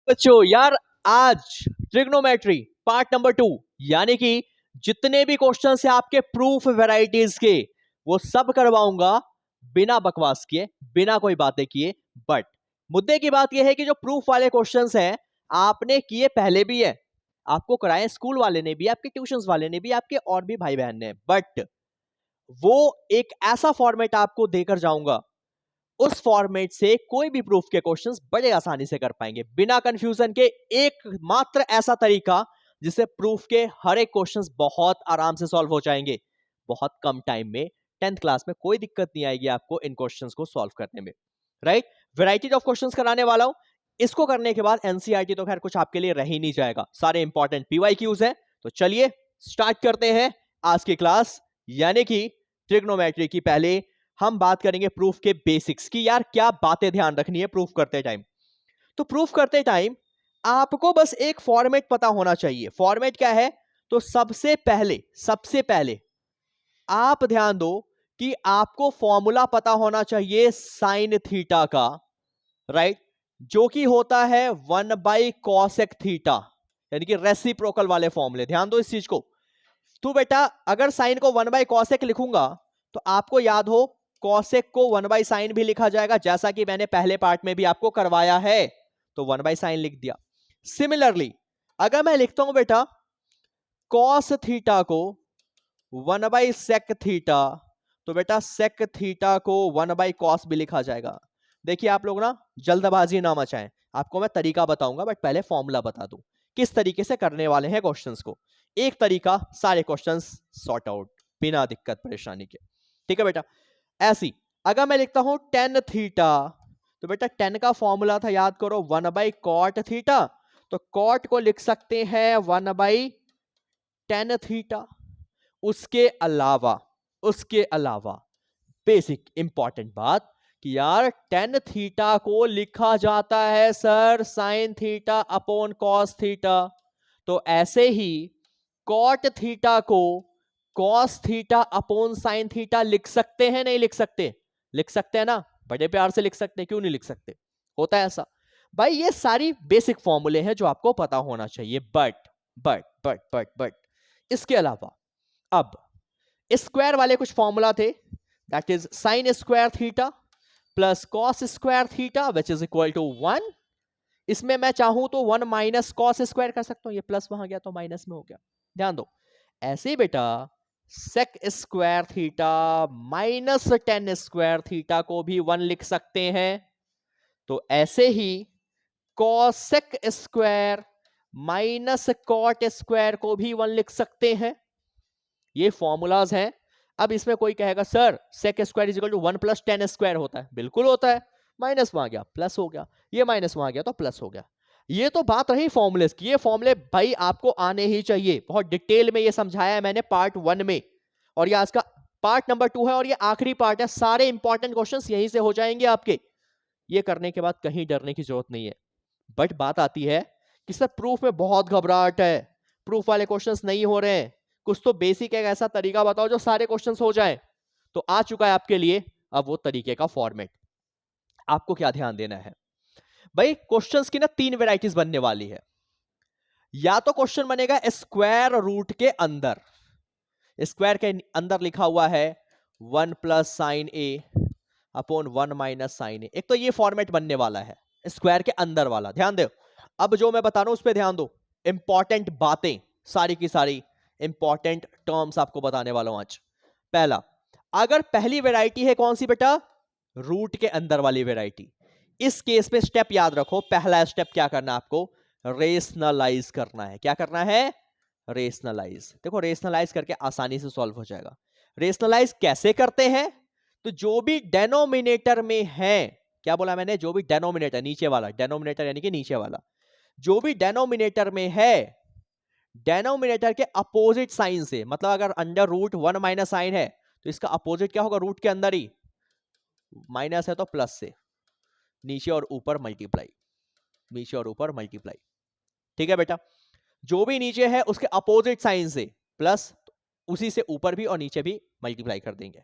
बच्चों यार, आज ट्रिग्नोमेट्री पार्ट नंबर 2 यानी कि जितने भी क्वेश्चन है आपके प्रूफ वैरायटीज के वो सब करवाऊंगा बिना बकवास किए, बिना कोई बातें किए। बट मुद्दे की बात यह है कि जो प्रूफ वाले क्वेश्चंस हैं आपने किए पहले भी है, आपको कराए स्कूल वाले ने भी, आपके ट्यूशंस वाले ने भी, आपके और भी भाई बहन ने, बट वो एक ऐसा फॉर्मेट आपको देकर जाऊंगा, उस फॉर्मेट से कोई भी प्रूफ के क्वेश्चंस बड़े आसानी से कर पाएंगे बिना कंफ्यूजन के। एक मात्र ऐसा तरीका जिससे प्रूफ के हर एक क्वेश्चंस बहुत आराम से सॉल्व हो जाएंगे, बहुत कम टाइम में। 10th क्लास में कोई दिक्कत नहीं आएगी आपको इन क्वेश्चंस को सॉल्व करने में, राइट। वैरायटी ऑफ क्वेश्चंस कराने वाला हूं। इसको करने के बाद एनसीईआरटी तो खैर कुछ आपके लिए रह ही नहीं जाएगा, सारे इंपॉर्टेंट पीवाईक्यूज हैं। तो चलिए स्टार्ट करते हैं आज की क्लास, यानी कि ट्रिग्नोमेट्री की। पहले हम बात करेंगे प्रूफ के बेसिक्स की, यार क्या बातें ध्यान रखनी है प्रूफ करते टाइम। तो प्रूफ करते टाइम आपको बस एक फॉर्मेट पता होना चाहिए। फॉर्मेट क्या है? तो सबसे पहले आप ध्यान दो कि आपको फॉर्मूला पता होना चाहिए साइन थीटा का, राइट, जो कि होता है 1/cosec थीटा, यानी कि रेसिप्रोकल वाले फॉर्मूले। ध्यान दो इस चीज को। तो बेटा अगर साइन को 1/cosec लिखूंगा तो आपको याद हो कॉसेक को 1/sin भी लिखा जाएगा, जैसा कि मैंने पहले पार्ट में भी आपको करवाया है। तो 1/sin लिख दिया। सिमिलरली अगर मैं लिखता हूं बेटा cos थीटा को 1/sec थीटा, तो बेटा sec थीटा को 1/cos भी लिखा जाएगा। देखिए आप लोग ना जल्दबाजी ना मचाएं, आपको मैं तरीका बताऊंगा, बट पहले फॉर्मूला बता दूं किस तरीके से करने वाले हैं क्वेश्चंस को। एक तरीका सारे क्वेश्चंस सॉर्ट आउट बिना दिक्कत परेशानी के, ठीक है बेटा। ऐसी अगर मैं लिखता हूं टेन थीटा, तो बेटा टेन का फॉर्मूला था, याद करो, 1/cot थीटा। तो कॉट को लिख सकते हैं 1/tan थीटा। उसके अलावा बेसिक इंपॉर्टेंट बात कि यार टेन थीटा को लिखा जाता है sir sign theta upon cos theta. तो ऐसे ही कॉट थीटा को cos theta upon sine theta लिख सकते हैं, नहीं लिख सकते? लिख सकते हैं ना, बड़े प्यार से लिख सकते हैं, क्यों नहीं लिख सकते? होता है ऐसा। भाई ये सारी बेसिक फॉर्मूले हैं जो आपको पता होना चाहिए। बट इसके अलावा अब स्क्वायर वाले कुछ फॉर्मूला थे, that is sine square theta plus cos square theta which is equal to 1। इसमें मैं चाहूं तो 1 माइनस कॉस स्क्वायर कर सकता हूं, ये प्लस वहां गया तो माइनस में हो गया। ध्यान दो ऐसे बेटा sec square theta minus tan square theta को भी 1 लिख सकते हैं। तो ऐसे ही cosec square minus cot square को भी 1 लिख सकते हैं। ये फॉर्मूलाज हैं। अब इसमें कोई कहेगा sir sec square is equal to 1 plus tan square होता है, बिल्कुल होता है। माइनस वहां गया प्लस हो गया, ये माइनस वहां गया तो प्लस हो गया। ये तो बात रही फॉर्मूलेस की। ये फॉर्मूले भाई आपको आने ही चाहिए, बहुत डिटेल में ये समझाया है मैंने पार्ट 1 में, और ये आज का पार्ट नंबर 2 है और ये आखिरी पार्ट है। सारे इंपॉर्टेंट क्वेश्चंस यहीं से हो जाएंगे आपके। ये करने के बाद कहीं डरने की जरूरत नहीं है। बट बात आती है कि सर प्रूफ में बहुत घबराहट है, प्रूफ वाले क्वेश्चंस नहीं हो रहे हैं, कुछ तो बेसिक एक ऐसा तरीका बताओ जो सारे क्वेश्चंस हो जाए। तो आ चुका है आपके लिए अब वो तरीके का फॉर्मेट। आपको क्या ध्यान देना है भाई, क्वेश्चंस की ना 3 वेराइटीज बनने वाली है। या तो क्वेश्चन बनेगा स्क्वायर रूट के अंदर, स्क्वायर के अंदर लिखा हुआ है 1 प्लस साइन ए अपॉन 1 माइनस साइन ए। एक तो ये फॉर्मेट बनने वाला है स्क्वायर के अंदर वाला। ध्यान दो अब जो मैं बता रहा हूं उस पर ध्यान दो, इंपॉर्टेंट बातें, सारी की सारी इंपॉर्टेंट टर्म्स आपको बताने वाला हूं आज। पहला, अगर पहली वैरायटी है कौन सी बेटा? रूट के अंदर वाली वैरायटी। इस केस में स्टेप याद रखो, पहला स्टेप क्या करना है आपको? रेशनलाइज करना है। क्या करना है? रेशनलाइज। देखो रेशनलाइज करके आसानी से सॉल्व हो जाएगा। रेशनलाइज कैसे करते हैं? तो जो भी डेनोमिनेटर में है, क्या बोला मैंने? जो भी डेनोमिनेटर, नीचे वाला डेनोमिनेटर यानी कि नीचे वाला, जो भी डेनोमिनेटर में है, डेनोमिनेटर के अपोजिट साइन से, मतलब अगर अंडर रूट 1 माइनस साइन है तो इसका अपोजिट क्या होगा? रूट के अंदर ही माइनस है तो प्लस से, नीचे और ऊपर मल्टीप्लाई, नीचे और ऊपर मल्टीप्लाई। ठीक है बेटा, जो भी नीचे है उसके अपोजिट साइन से प्लस, उसी से ऊपर भी और नीचे भी मल्टीप्लाई कर देंगे।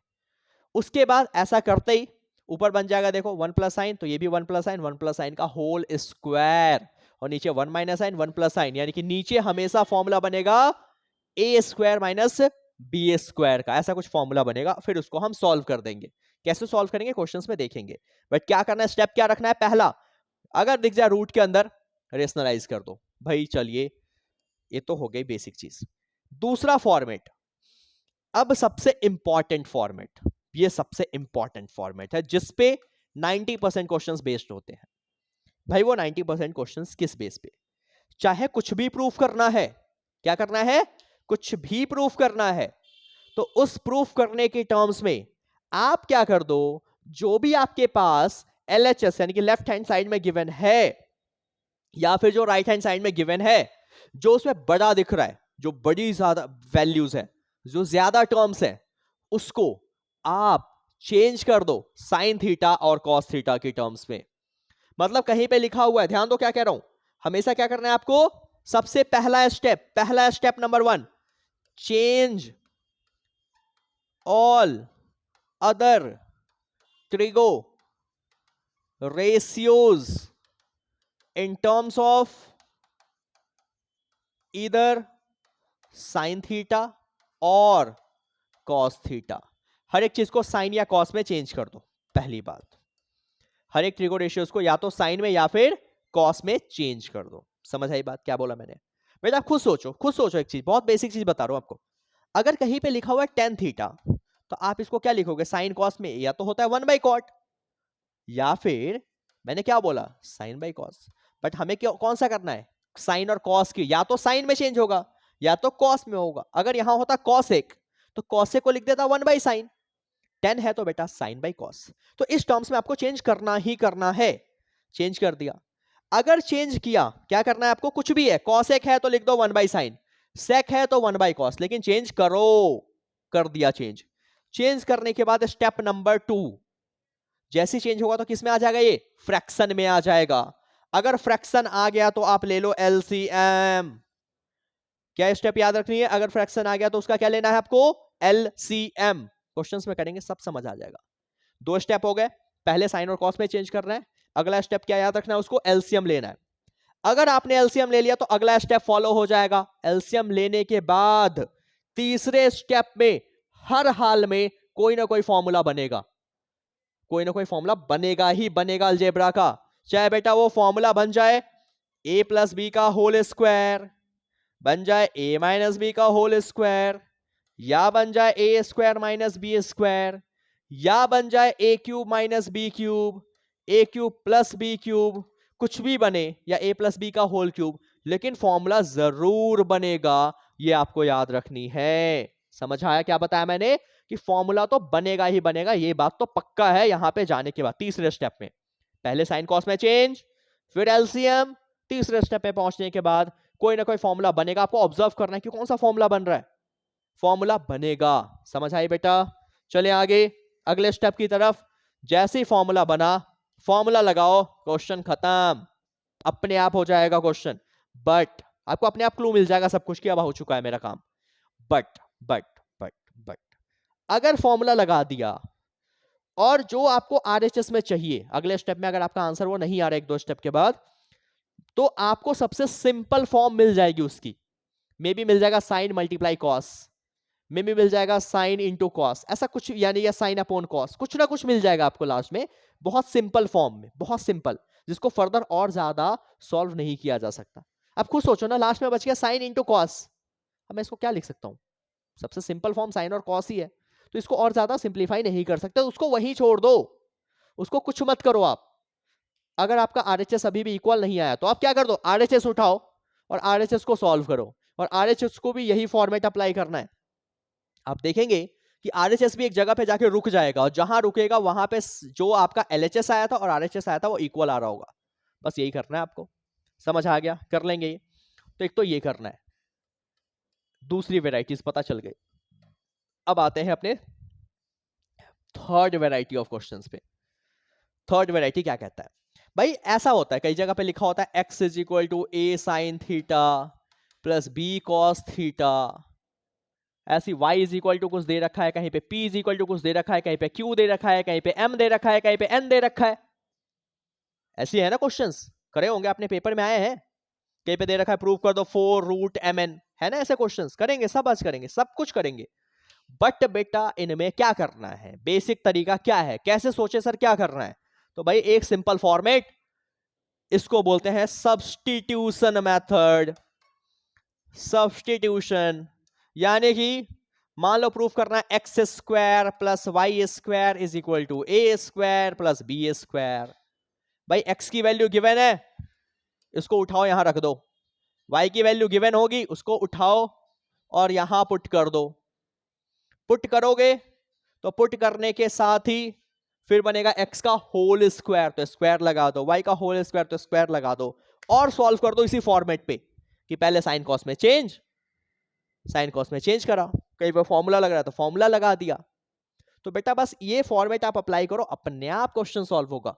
उसके बाद ऐसा करते ही ऊपर बन जाएगा, देखो 1 प्लस साइन, तो ये भी 1 प्लस साइन, 1 प्लस साइन का होल स्क्वायर, और नीचे 1 माइनस साइन 1 प्लस साइन, यानी कि नीचे हमेशा फॉर्मूला बनेगा a square minus B square का, ऐसा कुछ फॉर्मूला बनेगा। फिर उसको हम सॉल्व कर देंगे। कैसे सॉल्व करेंगे क्वेश्चंस में देखेंगे, बट क्या करना है, स्टेप क्या रखना है, पहला अगर दिख जाए रूट के अंदर रेशनलाइज कर दो भाई। चलिए ये तो हो गई बेसिक चीज। दूसरा फॉर्मेट, अब सबसे इंपॉर्टेंट फॉर्मेट, ये सबसे इंपॉर्टेंट फॉर्मेट है जिसपे 90% क्वेश्चंस बेस्ड होते हैं। भाई वो 90% क्वेश्चंस किस बेस पे, चाहे कुछ भी प्रूफ करना है, क्या करना है, कुछ भी प्रूफ करना है, तो उस प्रूफ करने के टर्म्स में आप क्या कर दो, जो भी आपके पास LHS यानी कि लेफ्ट हैंड साइड में गिवन है या फिर जो राइट हैंड साइड में गिवन है, जो उसमें बड़ा दिख रहा है, जो बड़ी ज्यादा वैल्यूज है, जो ज्यादा टर्म्स है, उसको आप चेंज कर दो साइन थीटा और कॉस थीटा के टर्म्स में। मतलब कहीं पे लिखा हुआ है, ध्यान दो क्या कह रहा हूं, हमेशा क्या करना है आपको, सबसे पहला step number 1, change all other trigo ratios in terms of either sign theta और कॉस थीटा। हर एक चीज को साइन या कॉस में चेंज कर दो। पहली बात, हर एक ट्रिगो रेशियोज को या तो साइन में या फिर कॉस में चेंज कर दो। समझ आई बात, क्या बोला मैंने बेटा, खुद सोचो एक चीज, बहुत बेसिक चीज बता रहा हूं आपको। अगर कहीं पे लिखा हुआ है टेन थीटा, तो आप इसको क्या लिखोगे, साइन कॉस में या तो होता है 1 बाई कॉट, या फिर मैंने क्या बोला, साइन बाई कॉस। बट हमें क्यों, कौन सा करना है, साइन और कॉस की, या तो साइन में चेंज होगा या तो कॉस में होगा। अगर यहां होता कॉसेक, तो कॉसेक को लिख देता 1 बाई साइन, 10 है तो बेटा साइन बाई कॉस। तो इस टर्म्स में आपको चेंज करना ही करना है, चेंज कर दिया। अगर चेंज किया, क्या करना है आपको, कुछ भी है, कॉसेक है तो लिख दो 1 बाई साइन, सेक है तो 1 बाई कॉस, लेकिन चेंज करो, कर दिया चेंज। चेंज करने के बाद स्टेप नंबर 2, जैसे चेंज होगा तो किस में आ जाएगा, ये फ्रैक्शन में आ जाएगा। अगर फ्रैक्शन आ गया तो आप ले लो LCM। क्या स्टेप याद रखनी है, अगर फ्रैक्शन आ गया तो उसका क्या लेना है आपको, LCM। क्वेश्चंस में करेंगे सब समझ आ जाएगा। 2 स्टेप हो गए, पहले साइन और कॉस में चेंज करना है, अगला स्टेप क्या याद रखना है, उसको LCM लेना है। अगर आपने LCM ले लिया तो अगला स्टेप फॉलो हो जाएगा। LCM लेने के बाद तीसरे स्टेप में हर हाल में कोई ना कोई फॉर्मूला बनेगा, कोई ना कोई फॉर्मूला बनेगा ही बनेगा अलजेब्रा का। चाहे बेटा वो फॉर्मूला बन जाए a प्लस बी का होल स्क्वायर, बन जाए a माइनस बी का होल स्क्वायर, या बन जाए a square minus B square, या बन जाए a cube minus B cube, a cube plus B cube, कुछ भी बने, या a प्लस बी का होल क्यूब, लेकिन फॉर्मूला जरूर बनेगा, ये आपको याद रखनी है। समझ आया क्या बताया मैंने, कि फॉर्मूला तो बनेगा ही बनेगा, ये बात तो पक्का है। यहां पे जाने के बाद तीसरे स्टेप में पहले साइन कॉस में चेंज, फिर LCM, तीसरे स्टेप पे पहुंचने के बाद कोई ना कोई फॉर्मूला बनेगा। आपको ऑब्जर्व करना है कि कौन सा फॉर्मूला बन रहा है, फॉर्मूला बनेगा। समझ आई बेटा, चले आगे अगले स्टेप की तरफ। जैसे ही फॉर्मूला बना, फॉर्मूला लगाओ, क्वेश्चन खत्म, अपने आप हो जाएगा क्वेश्चन। बट आपको अपने आप क्लू मिल जाएगा सब कुछ, क्या हो चुका है मेरा काम। बट बट बट बट अगर फॉर्मूला लगा दिया और जो आपको RHS में चाहिए अगले स्टेप में, अगर आपका आंसर वो नहीं आ रहा 1-2 स्टेप के बाद, तो आपको सबसे सिंपल फॉर्म मिल जाएगी उसकी। मे बी मिल जाएगा sine multiply cos, maybe मिल जाएगा साइन इंटू कॉस, ऐसा कुछ, यानी या साइन अपॉन कॉस, कुछ ना कुछ मिल जाएगा आपको लास्ट में, बहुत सिंपल फॉर्म में, बहुत सिंपल, जिसको फर्दर और ज्यादा सॉल्व नहीं किया जा सकता। अब खुद सोचो ना, लास्ट में बच गया साइन इंटू कॉस, अब मैं इसको क्या लिख सकता हूं, सबसे सिंपल फॉर्म साइन और कॉस ही है, तो इसको और ज्यादा सिंप्लीफाई नहीं कर सकते, उसको वहीं छोड़ दो, उसको कुछ मत करो आप। अगर आपका RHS अभी भी इक्वल नहीं आया तो आप क्या कर दो, RHS उठाओ और RHS को सॉल्व करो, और RHS को भी यही फॉर्मेट अप्लाई करना है। आप देखेंगे कि RHS भी एक जगह पे जाके रुक जाएगा, और जहां रुकेगा वहां पे जो आपका LHS आया था और RHS आया था वो इक्वल आ रहा होगा। बस यही करना है आपको। समझ आ गया, कर लेंगे ये। तो एक तो ये करना है, दूसरी वेराइटीज पता चल गई। अब आते हैं अपने थर्ड वेराइटी ऑफ क्वेश्चंस पे। थर्ड वेराइटी क्या कहता है भाई, ऐसा होता है कई जगह पे लिखा होता है x is equal to a sine theta plus b cos theta, ऐसी y इज इक्वल टू कुछ दे रखा है, कहीं पे p इज इक्वल टू कुछ दे रखा है, कहीं पे q दे रखा है, कहीं पे m दे रखा है, कहीं पे n दे रखा है। ऐसी है ना क्वेश्चंस, करे होंगे आपने, पेपर में आए हैं। कहीं पे दे रखा है प्रूव कर दो 4√mn, है ना, ऐसे क्वेश्चंस करेंगे, सब आज करेंगे, सब कुछ करेंगे। बट बेटा इनमें क्या करना है, बेसिक तरीका क्या है, कैसे सोचे सर क्या करना है, तो भाई एक सिंपल फॉर्मेट, इसको बोलते हैं सब्स्टिट्यूशन मेथड। सब्स्टिट्यूशन यानी कि मान लो प्रूफ करना है x square plus Y square is equal to A square plus B square. भाई एक्स की वैल्यू गिवन है, इसको उठाओ यहां रख दो, वाई की वैल्यू गिवन होगी, उसको उठाओ और यहां पुट कर दो। पुट करोगे तो पुट करने के साथ ही फिर बनेगा एक्स का होल स्क्वायर, तो स्क्वायर लगा दो, वाई का होल स्क्वायर तो स्क्वायर लगा दो, और सॉल्व कर दो इसी फॉर्मेट पे कि पहले साइन कॉस में चेंज, साइन कॉस में चेंज करा, कहीं पर फॉर्मूला लग रहा है तो फॉर्मूला लगा दिया। तो बेटा बस ये फॉर्मेट आप अप्लाई करो, अपने आप क्वेश्चन सॉल्व होगा।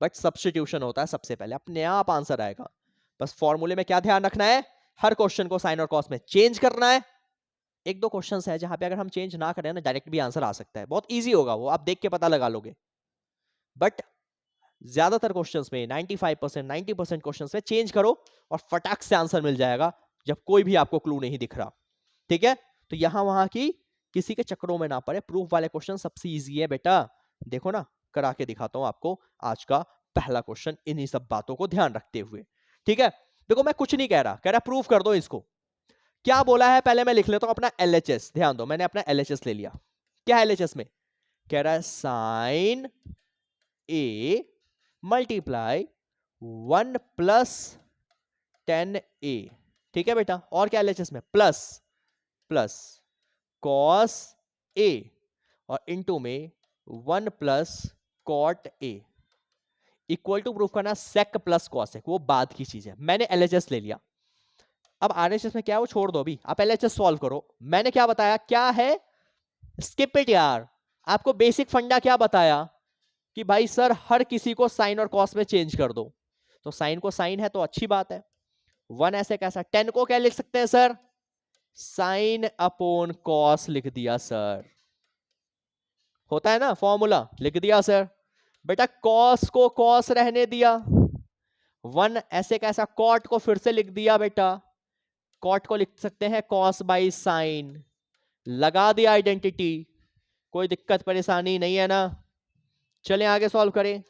बट सब्स्टिट्यूशन होता है सबसे पहले, अपने आप आंसर आएगा। बस फॉर्मूले में क्या ध्यान रखना है, हर क्वेश्चन को साइन और कॉस में चेंज करना है। एक दो क्वेश्चंस है जहां पे अगर हम चेंज ना करें ना डायरेक्ट भी आंसर आ सकता है, बहुत इजी होगा वो, आप देख के पता लगा लोगे। बट ज्यादातर क्वेश्चंस में 95% 90% क्वेश्चंस में चेंज करो और फटाक से आंसर मिल जाएगा जब कोई भी आपको क्लू नहीं दिख रहा। ठीक है, तो यहां वहां की किसी के चक्करों में ना पड़े, प्रूफ वाले क्वेश्चन सबसे इजी है बेटा। देखो ना, करा के दिखाता हूं आपको आज का पहला क्वेश्चन इन्हीं सब बातों को ध्यान रखते हुए। ठीक है, देखो मैं कुछ नहीं कह रहा, कह रहा प्रूफ कर दो इसको। क्या बोला है पहले मैं लिख लेता हूं अपना एलएचएस, ध्यान दो मैंने अपना एलएचएस ले लिया। क्या है एलएचएस में, कह रहा है sign A multiply 1 plus 10a। ठीक है बेटा, और क्या एलएचएस में, प्लस प्लस कॉस ए और इनटू में 1 plus cot A equal to proof करना सेक प्लस कॉसेक, वो बाद की चीज है। मैंने एलएचएस ले लिया, अब आरएचएस में क्या है वो छोड़ दो, अभी आप एलएचएस सॉल्व करो। मैंने क्या बताया, क्या है, स्किप इट यार, आपको बेसिक फंडा क्या बताया कि भाई सर हर किसी को साइन और कॉस में चेंज कर दो। तो साइन को साइन है तो अच्छी बात है, 1 ऐसे कैसा, 10 को क्या लिख सकते हैं सर, साइन अपॉन कॉस लिख दिया सर, होता है ना फॉर्मूला, लिख दिया सर। बेटा कॉस को कॉस रहने दिया, 1 ऐसे कैसा, कॉट को फिर से लिख दिया बेटा, कॉट को लिख सकते हैं कॉस बाई साइन, लगा दिया आइडेंटिटी, कोई दिक्कत परेशानी नहीं है ना। चलें आगे सॉल्व करें,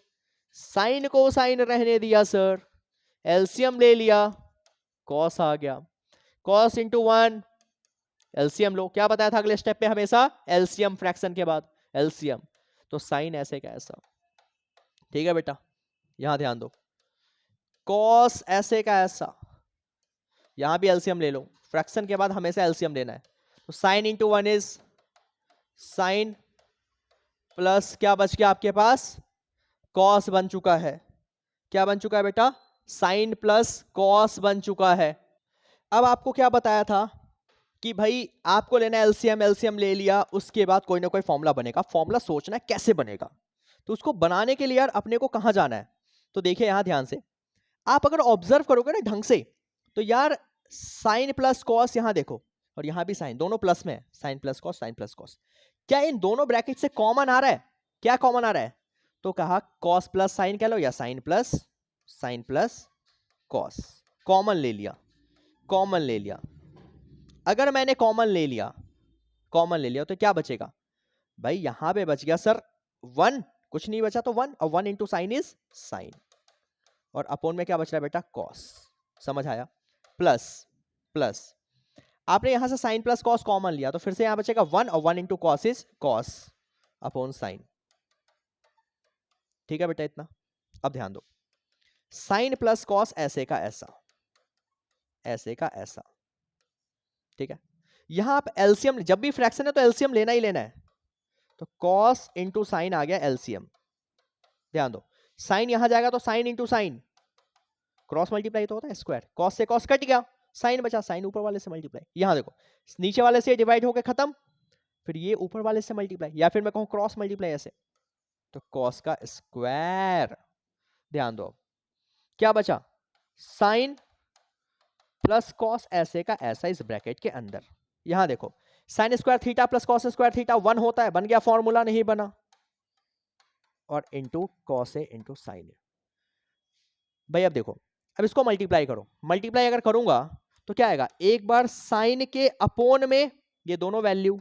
साइन को साइन रहने दिया सर, एलसीएम ले लिया, कॉस आ गया, कॉस इंटू 1, एलसीएम लो, क्या बताया था अगले स्टेप पे हमेशा एलसीएम फ्रैक्शन के बाद एलसीएम, तो साइन ऐसे का ऐसा। ठीक है बेटा, यहां ध्यान दो, कॉस ऐसे का ऐसा, यहां भी एलसीएम ले लो, फ्रैक्शन के बाद हमेशा एलसीएम लेना है। तो sine into 1 is sine plus क्या बच गया आपके पास, कॉस बन चुका है, क्या बन चुका है बेटा, साइन प्लस कॉस बन चुका है। अब आपको क्या बताया था कि भाई आपको लेना एलसीएम, एलसीएम ले लिया, उसके बाद कोई ना कोई फॉर्मूला बनेगा, फॉर्मूला सोचना है कैसे बनेगा। तो उसको बनाने के लिए यार अपने को कहां जाना है, तो देखिए यहां ध्यान से, आप अगर ऑब्जर्व करोगे ना ढंग से, तो यार साइन प्लस कॉस यहां देखो, और यहां भी साइन, दोनों प्लस में है, sine plus cos, sine plus cos, क्या इन दोनों ब्रैकेट से कॉमन आ रहा है, क्या कॉमन आ रहा है, तो कहा कॉस प्लस साइन कह लो या साइन प्लस कॉस, कॉमन ले लिया, कॉमन ले लिया। अगर मैंने कॉमन ले लिया तो क्या बचेगा भाई, यहां पे बच गया सर 1, कुछ नहीं बचा तो 1, और 1 इंटू साइन इज साइन, और अपॉन में क्या बच रहा है बेटा, कॉस, समझ आया, प्लस प्लस, आपने यहां से साइन प्लस कॉस कॉमन लिया तो फिर से यहां बचेगा 1, और 1 into cos is cos upon sine. ठीक है बेटा इतना, अब ध्यान दो, साइन प्लस कॉस ऐसे का ऐसा, ऐसे का ऐसा। ठीक है, यहां आप एलसीएम, जब भी फ्रैक्शन है तो एलसीएम लेना ही लेना है, तो कॉस इंटू साइन आ गया एलसीएम, ध्यान दो, साइन यहां जाएगा तो sine into sign, cross multiply तो होता है स्क्वायर, कॉस से कॉस कट गया, साइन बचा, साइन ऊपर वाले से मल्टीप्लाई, यहां देखो नीचे वाले से डिवाइड होकर खत्म, फिर ये ऊपर वाले से मल्टीप्लाई, या फिर मैं कहूं क्रॉस मल्टीप्लाई ऐसे, तो कॉस का स्क्वायर, ध्यान दो क्या बचा, साइन प्लस कॉस ऐसे का ऐसा इस ब्रैकेट के अंदर, यहां देखो sign square theta plus cos square theta 1 होता है, बन गया फॉर्मूला, नहीं बना, और into cos A into sine ए। भाई अब देखो, अब इसको मल्टीप्लाई करो, मल्टीप्लाई अगर करूंगा तो क्या आएगा, एक बार साइन के अपोन में ये दोनों वैल्यू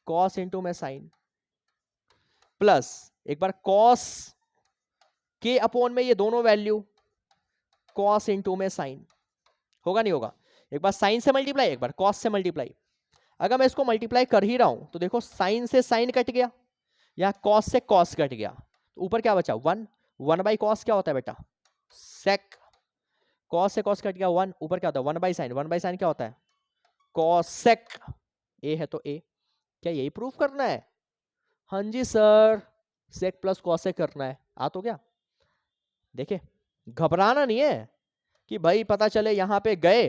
कॉस इंटू में साइन, प्लस एक बार कॉस के अपोन में ये दोनों वैल्यू कॉस इंटू में साइन, होगा नहीं होगा, एक बार साइन से मल्टीप्लाई एक बार कॉस से मल्टीप्लाई। अगर मैं इसको मल्टीप्लाई कर ही रहा हूं तो देखो साइन से साइन कट गया, यहां कॉस से कॉस कट गया, तो ऊपर क्या बचा, वन, वन बाई कॉस क्या होता है बेटा, सेक, कॉस से कॉस कट गया वन, ऊपर क्या होता है one by sine, one by sine क्या होता है कॉसेक, ए है तो ए, क्या यही प्रूफ करना है, हाँ जी सर, सेक प्लस कॉसेक करना है, आ तो क्या, देखिए घबराना नहीं है कि भाई पता चले यहां पे गए,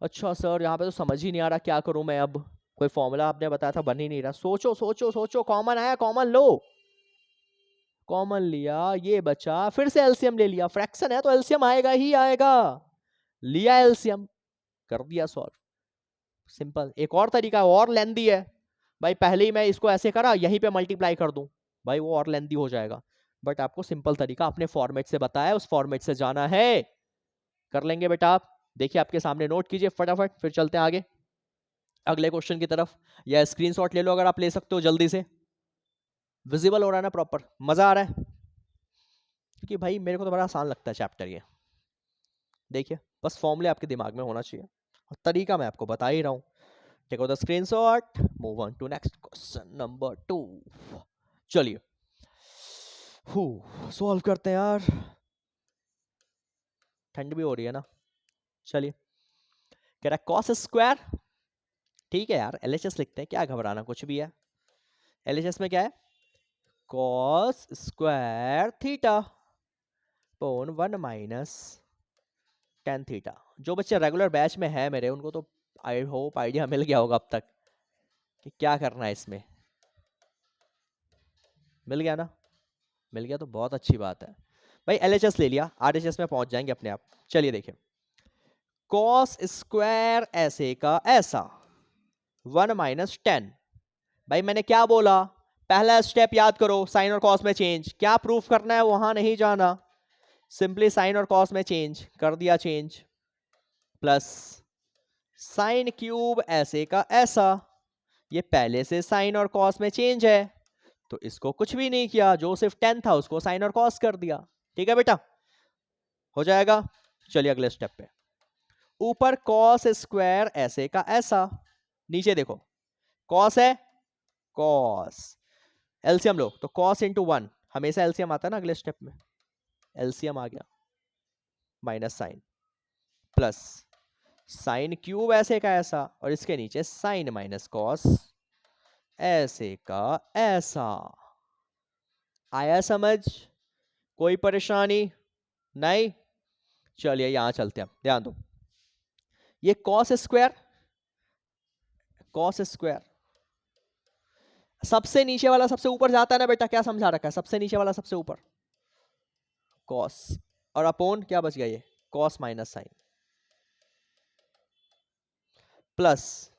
अच्छा सर यहाँ पे तो समझ ही नहीं आ रहा क्या करूं मैं, अब कोई फॉर्मूला आपने बताया था बन ही नहीं रहा, सोचो सोचो सोचो, कॉमन आया कॉमन लो, कॉमन लिया ये बचा, फिर से एलसीएम ले लिया, फ्रैक्शन है तो एलसीएम आएगा ही आएगा, लिया एलसीएम, कर दिया सॉल्व, सिंपल। एक और तरीका और लेंदी है भाई, पहले ही मैं इसको ऐसे करा यहीं पे मल्टीप्लाई कर दूं भाई, वो और लेंदी हो जाएगा, बट आपको सिंपल तरीका अपने फॉर्मेट से बताया, उस फॉर्मेट से जाना है, कर लेंगे बेटा आप, देखिए आपके सामने नोट कीजिए फटाफट, फिर चलते हैं आगे अगले क्वेश्चन की तरफ, या स्क्रीनशॉट ले लो अगर आप ले सकते हो जल्दी से, विजिबल हो रहा है ना प्रॉपर, मजा आ रहा है, क्योंकि भाई मेरे को तो बड़ा आसान लगता है चैप्टर ये, देखिए बस फॉर्मूले आपके दिमाग में होना चाहिए और तरीका मैं आपको बता ही रहा हूं, take out the screenshot, move on to next question number 2, चलिए सॉल्व करते हैं यार, ठंड भी हो रही है ना, चलिए कह रहा है कॉस स्क्वायर, ठीक है यार एलएचएस लिखते हैं, क्या घबराना कुछ भी है, एलएचएस में क्या है cos square theta upon 1 minus tan theta, जो बच्चे रेगुलर बैच में है मेरे उनको तो आई होप आइडिया मिल गया होगा अब तक कि क्या करना है इसमें, मिल गया ना, मिल गया तो बहुत अच्छी बात है भाई, एलएचएस ले लिया, आरएचएस में पहुंच जाएंगे अपने आप, चलिए देखिए कॉस स्क्वायर ऐसे का ऐसा 1 माइनस 10, भाई मैंने क्या बोला, पहला स्टेप याद करो, साइन और कॉस में चेंज, क्या प्रूफ करना है वहां नहीं जाना, सिंपली साइन और कॉस में चेंज कर दिया, चेंज प्लस साइन क्यूब ऐसे का ऐसा, ये पहले से साइन और कॉस में चेंज है तो इसको कुछ भी नहीं किया, जो सिर्फ 10 था उसको साइन और कॉस कर दिया, ठीक है बेटा, हो जाएगा। चलिए अगले स्टेप पे, ऊपर कॉस स्क्वायर ऐसे का ऐसा, नीचे देखो कॉस है कॉस, एलसीएम लो तो कॉस इंटू 1, हमेशा एलसीएम आता है ना अगले स्टेप में, एलसीएम आ गया, minus sine plus sine cube ऐसे का ऐसा, और इसके नीचे साइन माइनस कॉस ऐसे का ऐसा, आया समझ, कोई परेशानी नहीं, चलिए यहां चलते हैं, ध्यान दो, ये कॉस स्क्वायर, कॉस स्क्वायर सबसे नीचे वाला सबसे ऊपर जाता है ना बेटा, क्या समझा रखा है, सबसे नीचे वाला सबसे ऊपर कॉस, और अपोन क्या बच गया, ये कॉस माइनस साइन, प्लस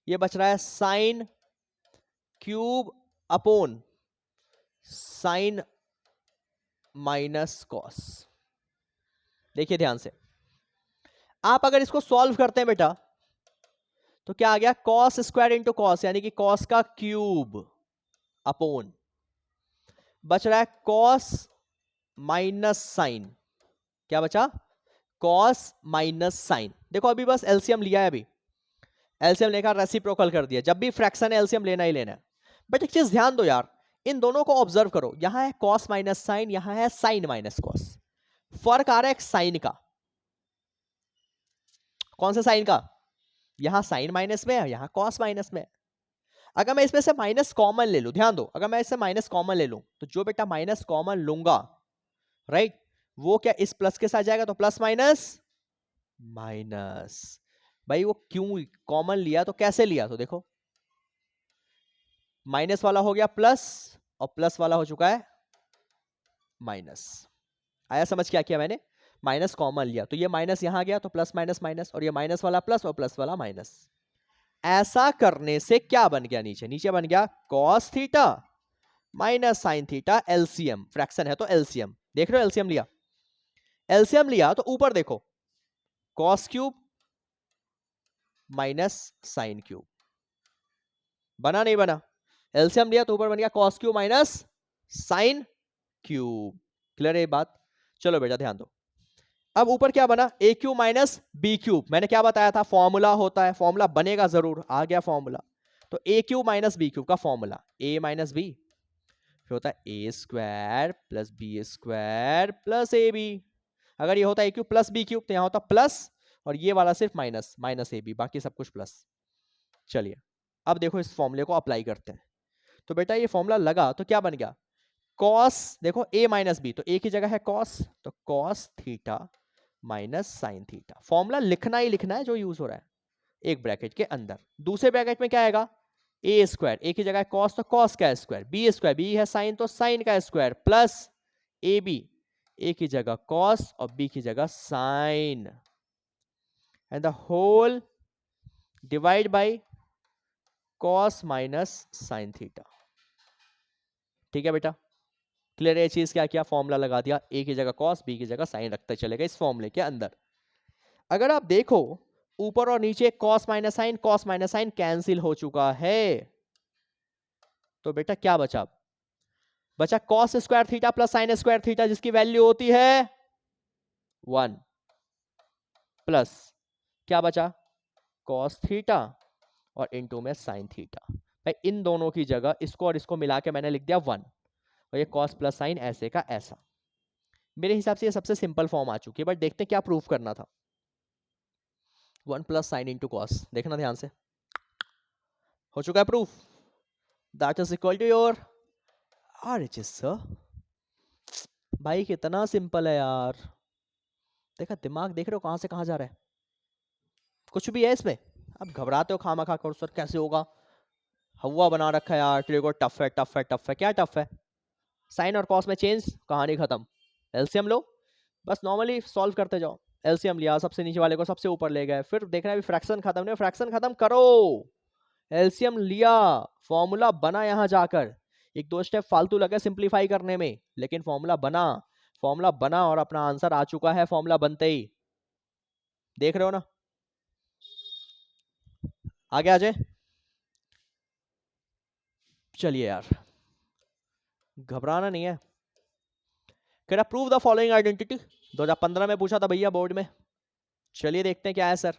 ये बच रहा है sine cube upon sine minus cos, देखिए ध्यान से, आप अगर इसको सॉल्व करते हैं बेटा तो क्या आ गया, कॉस स्क्वायर इंटू कॉस, यानी कि कॉस का क्यूब अपोन, बच रहा है कॉस माइनस साइन, क्या बचा कॉस माइनस साइन, देखो अभी बस एलसीएम लिया है, अभी एलसीएम लेकर रेसिप्रोकल कर दिया, जब भी फ्रैक्शन है एलसीएम लेना ही लेना है, बट एक चीज ध्यान दो यार, इन दोनों को ऑब्जर्व करो, यहां है कॉस माइनस साइन, यहां है साइन माइनस कॉस, फर्क आ रहा है एक साइन का, कौन सा साइन का, यहां साइन माइनस में है, यहां कॉस माइनस में है, अगर मैं इसमें से माइनस कॉमन ले लूं, ध्यान दो, अगर मैं इससे माइनस कॉमन ले लूं तो जो बेटा माइनस कॉमन लूंगा, राइट, वो क्या इस प्लस के साथ जाएगा, तो प्लस माइनस माइनस, भाई वो क्यों कॉमन लिया, तो कैसे लिया, तो देखो माइनस वाला हो गया प्लस और प्लस वाला हो चुका है माइनस, आया समझ, क्या किया मैंने, माइनस कॉमन लिया तो ये माइनस यहां गया तो प्लस माइनस माइनस, और ये माइनस वाला प्लस और प्लस वाला माइनस, ऐसा करने से क्या बन गया, नीचे नीचे बन गया cos theta minus sine theta, LCM fraction है तो एलसीएम, देख रहे हो एलसीएम लिया, एलसीएम लिया तो ऊपर देखो, cos cube minus sine cube, बना नहीं बना? एलसीएम लिया तो ऊपर बन गया cos cube minus sine cube. Clear है ये बात? चलो बेटा ध्यान दो, अब ऊपर क्या बना, ए क्यूब माइनस बी क्यूब। मैंने क्या बताया था, फॉर्मूला होता है, फॉर्मूला बनेगा जरूर, आ गया फॉर्मूला। तो A cube minus B cube का फॉर्मूला ए माइनस बी, फिर होता है A square plus B square plus A B. अगर ये होता है A cube plus B cube तो यहाँ होता प्लस, और ये वाला सिर्फ माइनस, माइनस ए बी, बाकी सब कुछ प्लस। चलिए अब देखो इस फॉर्मूले को अप्लाई करते हैं। तो बेटा ये फॉर्मूला लगा तो क्या बन गया, कॉस, देखो a माइनस बी, तो a की जगह है कॉस, तो cos theta minus sine theta. Formula लिखना ही लिखना है जो यूज हो रहा है एक ब्रैकेट के अंदर। दूसरे ब्रैकेट में क्या आएगा, ए स्क्वायर, ए की जगह है कॉस तो कॉस का स्क्वायर, बी स्क्वायर, बी है साइन तो साइन का square, plus A B, A की जगह कॉस और बी की जगह sine, and the whole divide by cos minus sine theta. ठीक है बेटा, क्लियर है चीज? क्या किया, फॉर्मूला लगा दिया, ए की जगह कॉस, बी की जगह साइन रखते चलेगा इस फॉर्मूले के अंदर। अगर आप देखो ऊपर और नीचे कॉस माइनस साइन कैंसिल हो चुका है, तो बेटा क्या बचा, बचा cos square theta plus sine square theta, जिसकी वैल्यू होती है 1, प्लस क्या बचा, कॉस थीटा और इनटू में साइन थीटा। भाई इन दोनों की जगह इसको और इसको मिला के मैंने लिख दिया 1, और ये कॉस प्लस साइन ऐसे का ऐसा। मेरे हिसाब से ये सबसे सिंपल फॉर्म आ चुकी है, बट देखते हैं क्या प्रूफ करना था। 1 प्लस साइन इंटू कॉस, देखना ध्यान से, हो चुका है proof, that is equal to your RHS sir. भाई कितना सिंपल है यार, देखा दिमाग देख रहे हो कहां से कहां जा रहा है, कुछ भी है इसमें। अब घबराते हो खामा खा कर सर कैसे होगा, हवा बना रखा है यार, तेरे को टफ है टफ है टफ है, क्या टफ है, साइन और कॉस में चेंज, कहानी खत्म। एलसीएम लो, बस नॉर्मली सॉल्व करते जाओ। एलसीएम लिया, सबसे नीचे वाले को सबसे ऊपर ले गए, फिर देखना है फ्रैक्शन खत्म नहीं, फ्रैक्शन खत्म करो, एलसीएम लिया, फॉर्मूला बना, यहां जाकर एक दो स्टेप फालतू लगे सिंप्लीफाई करने में, लेकिन फॉर्मूला बना, फॉर्मूला बना और अपना आंसर आ चुका है फॉर्मूला बनते ही। देख रहे हो ना, आगे आ जाए। चलिए यार, घबराना नहीं है। कह रहा प्रूव द फॉलोइंग आइडेंटिटी, 2015 में पूछा था भैया बोर्ड में। चलिए देखते हैं क्या है sir.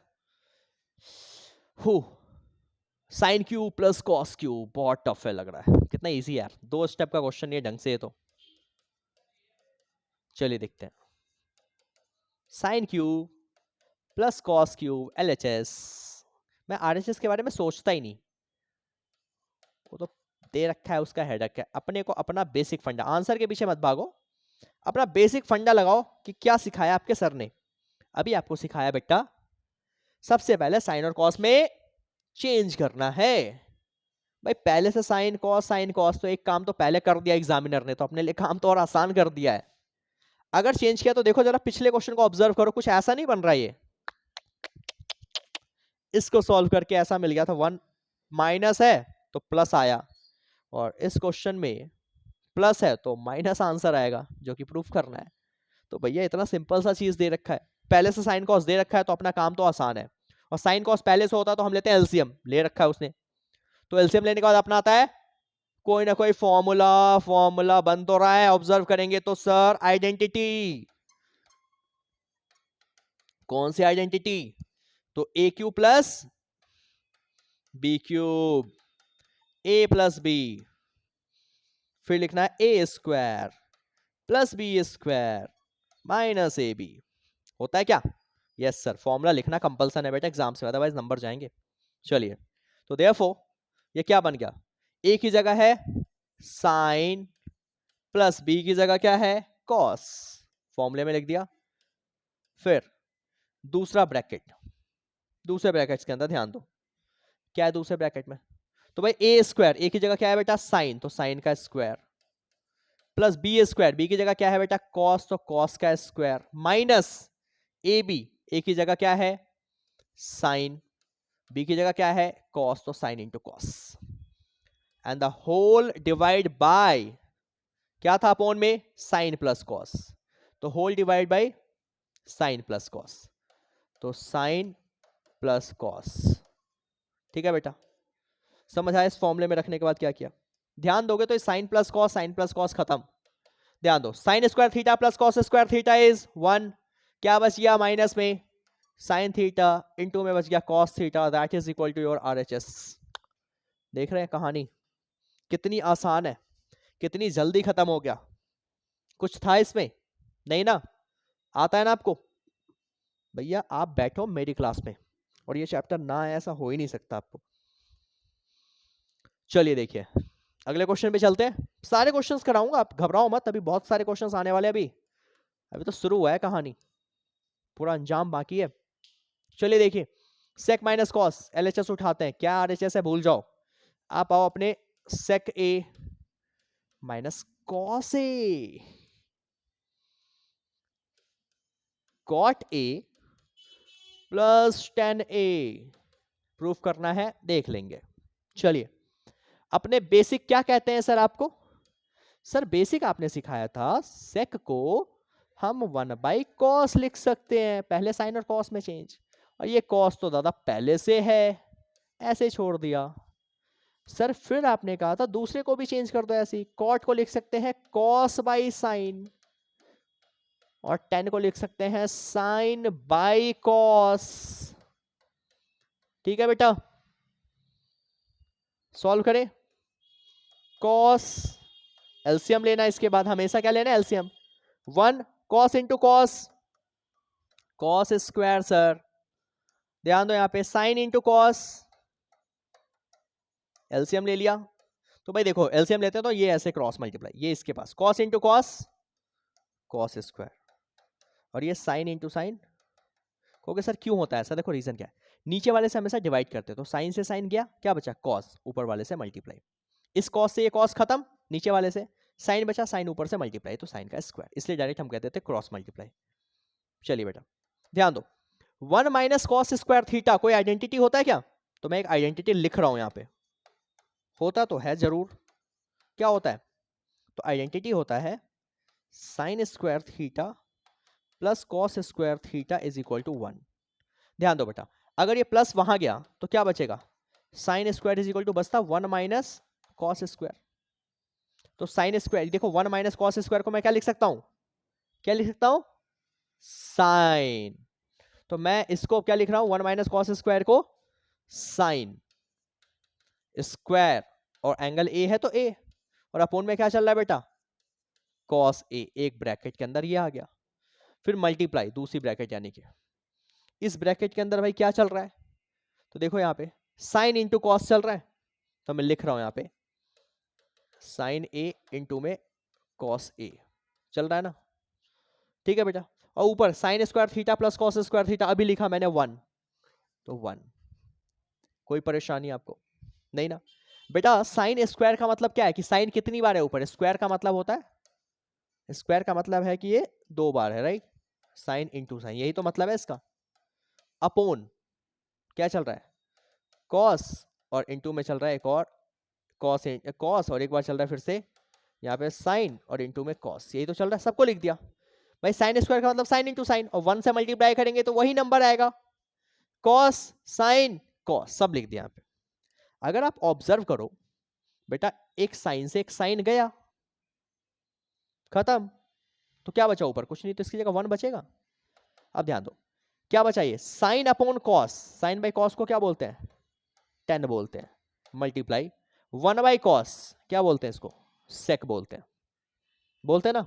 Sine Q plus cos Q, बहुत टफ है लग रहा है, कितना इजी यार, 2 स्टेप का क्वेश्चन ये ढंग से है तो। चलिए देखते हैं, sine Q plus cos Q LHS। मैं RHS के बारे में सोचता ही नहीं, वो तो दे रखा है, उसका हेडक है। अपने को अपना बेसिक फंडा, आंसर के पीछे मत भागो, अपना बेसिक फंडा लगाओ कि क्या सिखाया आपके सर ने। अभी आपको सिखाया बेटा सबसे पहले साइन और कॉस में चेंज करना है। भाई पहले से साइन कॉस तो एक काम तो पहले कर दिया एग्जामिनर ने, तो अपने लिए काम तो और आसान कर दिया है। अगर चेंज किया तो देखो जरा पिछले क्वेश्चन को ऑब्जर्व करो, कुछ ऐसा नहीं बन रहा है ये। इसको सॉल्व करके ऐसा मिल गया था, 1 माइनस है तो प्लस आया, और इस क्वेश्चन में प्लस है तो माइनस आंसर आएगा, जो कि प्रूफ करना है। तो भैया इतना सिंपल सा चीज दे रखा है, पहले से साइन कॉस दे रखा है तो अपना काम तो आसान है। और साइन कॉस पहले से होता तो हम लेते हैं एलसीएम, ले रखा है उसने, तो एलसीएम लेने के बाद अपना आता है कोई ना कोई फॉर्मूला, फॉर्मूला बन तो रहा है, ऑब्जर्व करेंगे तो सर आइडेंटिटी, कौन सी आइडेंटिटी, तो A cube plus B cube, A plus B, फिर लिखना है A square plus B square minus A B, होता है क्या? यस सर, फॉर्मूला लिखना कंपलसन है बेटा एग्जाम से, अदरवाइज नंबर जाएंगे। चलिए, तो देयरफॉर ये क्या बन गया, ए की जगह है साइन प्लस बी की जगह क्या है कॉस, फॉर्मूले में लिख दिया। फिर दूसरा ब्रैकेट, दूसरे ब्रैकेट के अंदर ध्यान दो क्या है दूसरे ब्रैकेट में, तो भाई ए स्क्वायर, ए की जगह क्या है बेटा साइन, तो साइन का square, plus B square, B की जगह क्या है बेटा कॉस, तो कॉस का square, minus A B, A की जगह क्या है साइन, बी की जगह क्या है कॉस, तो sine into cos, and the whole divide by क्या था अपोन में साइन प्लस कॉस, तो whole divide by sine plus cos, तो साइन प्लस कॉस। ठीक है बेटा, समझ आया? इस फॉर्मूले में रखने के बाद क्या किया, ध्यान दोगे तो साइन प्लस कॉस खत्म। ध्यान दो, sign square theta plus cos square theta is 1, क्या बच गया माइनस में, साइन थीटा, इनटू में बच गया cos theta, that is equal to your RHS. देख रहे हैं कहानी कितनी आसान है, कितनी जल्दी खत्म हो गया। कुछ था इसमें? नहीं ना? आता है ना आपको? भैया आप बैठो मेरी क्लास में और ये चैप्टर ना आए ऐसा हो ही नहीं सकता आपको। चलिए देखिए अगले क्वेश्चन पे चलते हैं। सारे क्वेश्चंस कराऊंगा, आप घबराओ मत, अभी बहुत सारे क्वेश्चंस आने वाले हैं। अभी तो शुरू हुआ है कहानी, पूरा अंजाम बाकी है। चलिए देखिए, सेक माइनस कॉस, एलएचएस उठाते हैं, क्या आरएचएस है भूल जाओ। आप आओ अपने sec A minus cos A, cot A plus tan A, proof करना है देख लेंगे। चलिए, अपने बेसिक क्या कहते हैं सर आपको? सर बेसिक आपने सिखाया था सेक को हम 1/cos लिख सकते हैं, पहले साइन और कॉस में चेंज, और ये कॉस तो दादा पहले से है, ऐसे छोड़ दिया। सर फिर आपने कहा था दूसरे को भी चेंज कर दो, ऐसे कॉट को लिख सकते हैं कॉस बाई साइन, और टेन को लिख सकते हैं साइन बाई कॉस। ठीक है बेटा, सॉल्व करें। कॉस एलसीएम लेना, इसके बाद हमेशा क्या लेना है LCM, 1 cos into cos, cos square sir, ध्यान दो यहां पे साइन इंटू कॉस, एलसीएम ले लिया। तो भाई देखो एलसीएम लेते हैं तो ये ऐसे क्रॉस मल्टीप्लाई, ये इसके पास cos into cos, cos square, और ये साइन इंटू साइन। कहोगे सर क्यों होता है ऐसा? देखो रीजन क्या है, नीचे वाले से हमेशा डिवाइड करते हैं, तो साइन से साइन गया, क्या बचा कॉस, ऊपर वाले से मल्टीप्लाई, इस कॉस से ये कॉस खत्म, नीचे वाले से साइन बचा, साइन ऊपर से मल्टीप्लाई, तो साइन का स्क्वायर, इसलिए डायरेक्ट हम कहते थे क्रॉस मल्टीप्लाई। चलिए बेटा ध्यान दो, 1 माइनस कॉस स्क्वायर थीटा कोई आइडेंटिटी होता है क्या? तो मैं एक आइडेंटिटी लिख रहा हूं यहां पे, होता तो है जरूर, क्या होता है? तो आइडेंटिटी होता है sine square theta plus cos square theta is equal to 1। ध्यान दो बेटा, अगर ये प्लस वहां गया तो क्या बचेगा, sine square is equal to बचता 1 माइनस कॉस स्क्वायर। तो साइन स्क्वायर देखो, 1 माइनस कॉस स्क्वायर को मैं क्या लिख सकता हूं, क्या लिख सकता हूं, साइन। तो मैं इसको क्या लिख रहा हूं, 1 माइनस कॉस स्क्वायर को साइन स्क्वायर, और एंगल ए है तो ए, और अपोन में क्या चल रहा है बेटा, कॉस ए, एक ब्रैकेट के अंदर ये आ गया, फिर मल्टीप्लाई दूसरी ब्रैकेट, यानी कि इस ब्रैकेट के अंदर भाई क्या चल रहा है, तो देखो यहाँ पे साइन इंटू कॉस चल रहा है, तो मैं लिख रहा हूं यहाँ पे साइन ए इंटू में कॉस ए, चल रहा है ना? ठीक है बेटा, और ऊपर sign square theta plus cos square theta, अभी लिखा मैंने 1, तो 1। कोई परेशानी आपको? नहीं ना? बेटा साइन स्क्वायर का मतलब क्या है कि साइन कितनी बार है ऊपर, स्क्वायर का मतलब होता है, स्क्वायर का मतलब है कि ये 2 बार है, राइट, साइन इंटू साइन, यही तो मतलब है इसका। अपोन क्या चल रहा है, कॉस, और इंटू में चल रहा है एक और कॉस, कॉस, और एक बार चल रहा है फिर से यहाँ पे साइन, और इंटू में कॉस, यही तो चल रहा है, सबको लिख दिया भाई। साइन स्क्वायर का मतलब साइन इंटू साइन, और 1 से मल्टीप्लाई करेंगे तो वही नंबर आएगा, कॉस साइन कॉस, सब लिख दिया यहाँ पे। अगर आप ऑब्जर्व करो बेटा, एक साइन से एक साइन गया, खत्म, तो क्या बचा ऊपर, कुछ नहीं, तो इसकी जगह 1 बचेगा। अब ध्यान दो क्या बचा, ये sine upon cos, sine by cos को क्या बोलते हैं, 10 बोलते हैं, मल्टीप्लाई 1 बाई कॉस, क्या बोलते हैं इसको, सेक बोलते हैं, बोलते हैं ना?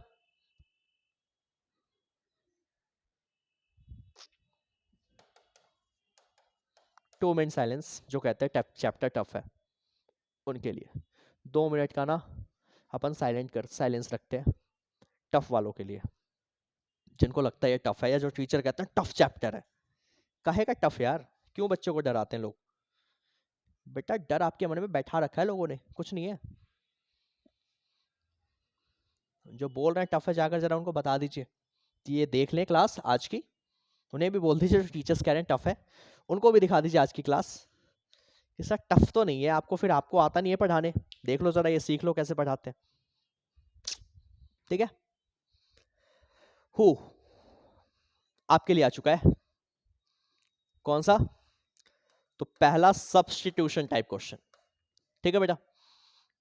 2 मिनट साइलेंस, जो कहते हैं चैप्टर टफ है उनके लिए 2 मिनट का ना अपन साइलेंस रखते हैं टफ वालों के लिए, जिनको लगता है ये टफ है, या जो टीचर कहते हैं टफ चैप्टर है। काहे का टफ यार, क्यों बच्चों को डराते हैं लोग? बेटा डर आपके मन में बैठा रखा है लोगों ने, कुछ नहीं है। जो बोल रहे हैं टफ है, जाकर जरा उनको बता दीजिए कि ये देख लें क्लास आज की, उन्हें भी बोल दीजिए जो टीचर्स कह रहे हैं टफ है, उनको भी दिखा दीजिए आज की क्लास कि सर टफ तो नहीं है आपको, फिर आपको आता नहीं है पढ़ाने, देख लो जरा, ये सीख लो कैसे पढ़ाते हैं। ठीक है, हु आपके लिए आ चुका है। कौन सा? तो पहला सब्स्टिट्यूशन टाइप क्वेश्चन। ठीक है बेटा,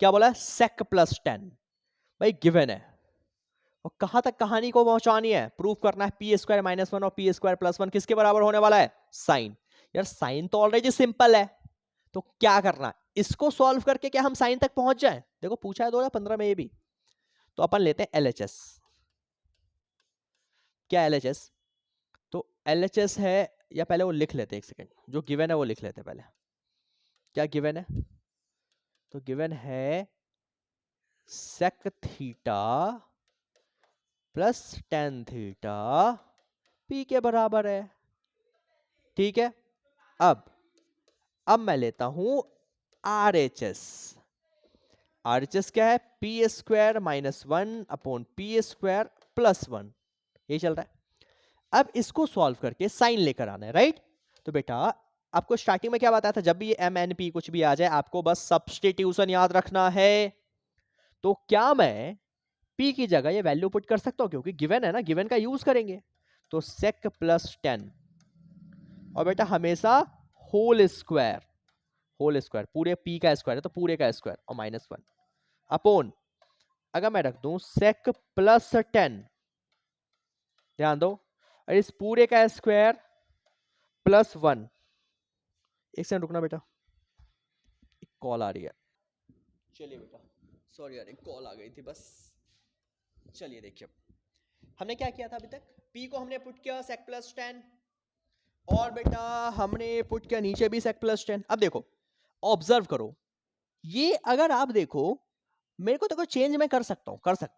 क्या बोला है? sec प्लस 10 भाई गिवन है, और कहां तक कहानी को पहुंचानी है? प्रूफ करना है पी स्क्वायर माइनस वन और पी स्क्वायर प्लस वन किसके बराबर होने वाला है? साइन। यार साइन तो ऑलरेडी सिंपल है, तो क्या करना है? इसको सॉल्व करके क्या हम साइन तक पहुंच जाए? देखो पूछा है 2015 में ये भी। तो अपन लेते हैं एलएचएस। क्या एलएचएस? तो एलएचएस है, या पहले वो लिख लेते हैं, एक सेकेंड, जो गिवन है वो लिख लेते हैं पहले। क्या गिवन है? तो गिवन है sec theta plus tan theta P के बराबर है। ठीक है, अब मैं लेता हूं आरएचएस। आरएचएस क्या है? P square minus one upon P square plus one, ये चल रहा है। अब इसको सॉल्व करके साइन लेकर आना है, राइट? तो बेटा आपको स्टार्टिंग में क्या बताया था? जब भी एम एन पी कुछ भी आ जाए आपको बस सब्स्टिट्यूशन याद रखना है। तो क्या मैं p की जगह ये वैल्यू पुट कर सकता हूं? क्योंकि गिवन है ना, गिवन का यूज करेंगे। तो sec प्लस 10, और बेटा हमेशा होल स्क्वायर, होल स्क्वायर पूरे p का स्क्वायर है तो पूरे का स्क्वायर, और माइनस वन अपॉन, अगर मैं रख दूं sec प्लस 10, ध्यान दो, और इस पूरे का स्क्वायर प्लस वन। एक सेकंड रुकना बेटा, एक कॉल आ रही है। चलिए बेटा, सॉरी यार एक कॉल आ गई थी बस। चलिए देखिए, हमने क्या किया था अभी तक? p को हमने पुट किया sec प्लस 10, और बेटा हमने पुट किया नीचे भी sec प्लस 10। अब देखो, ऑब्जर्व करो, ये अगर आप देखो, मेरे को तो चेंज मैं कर सकता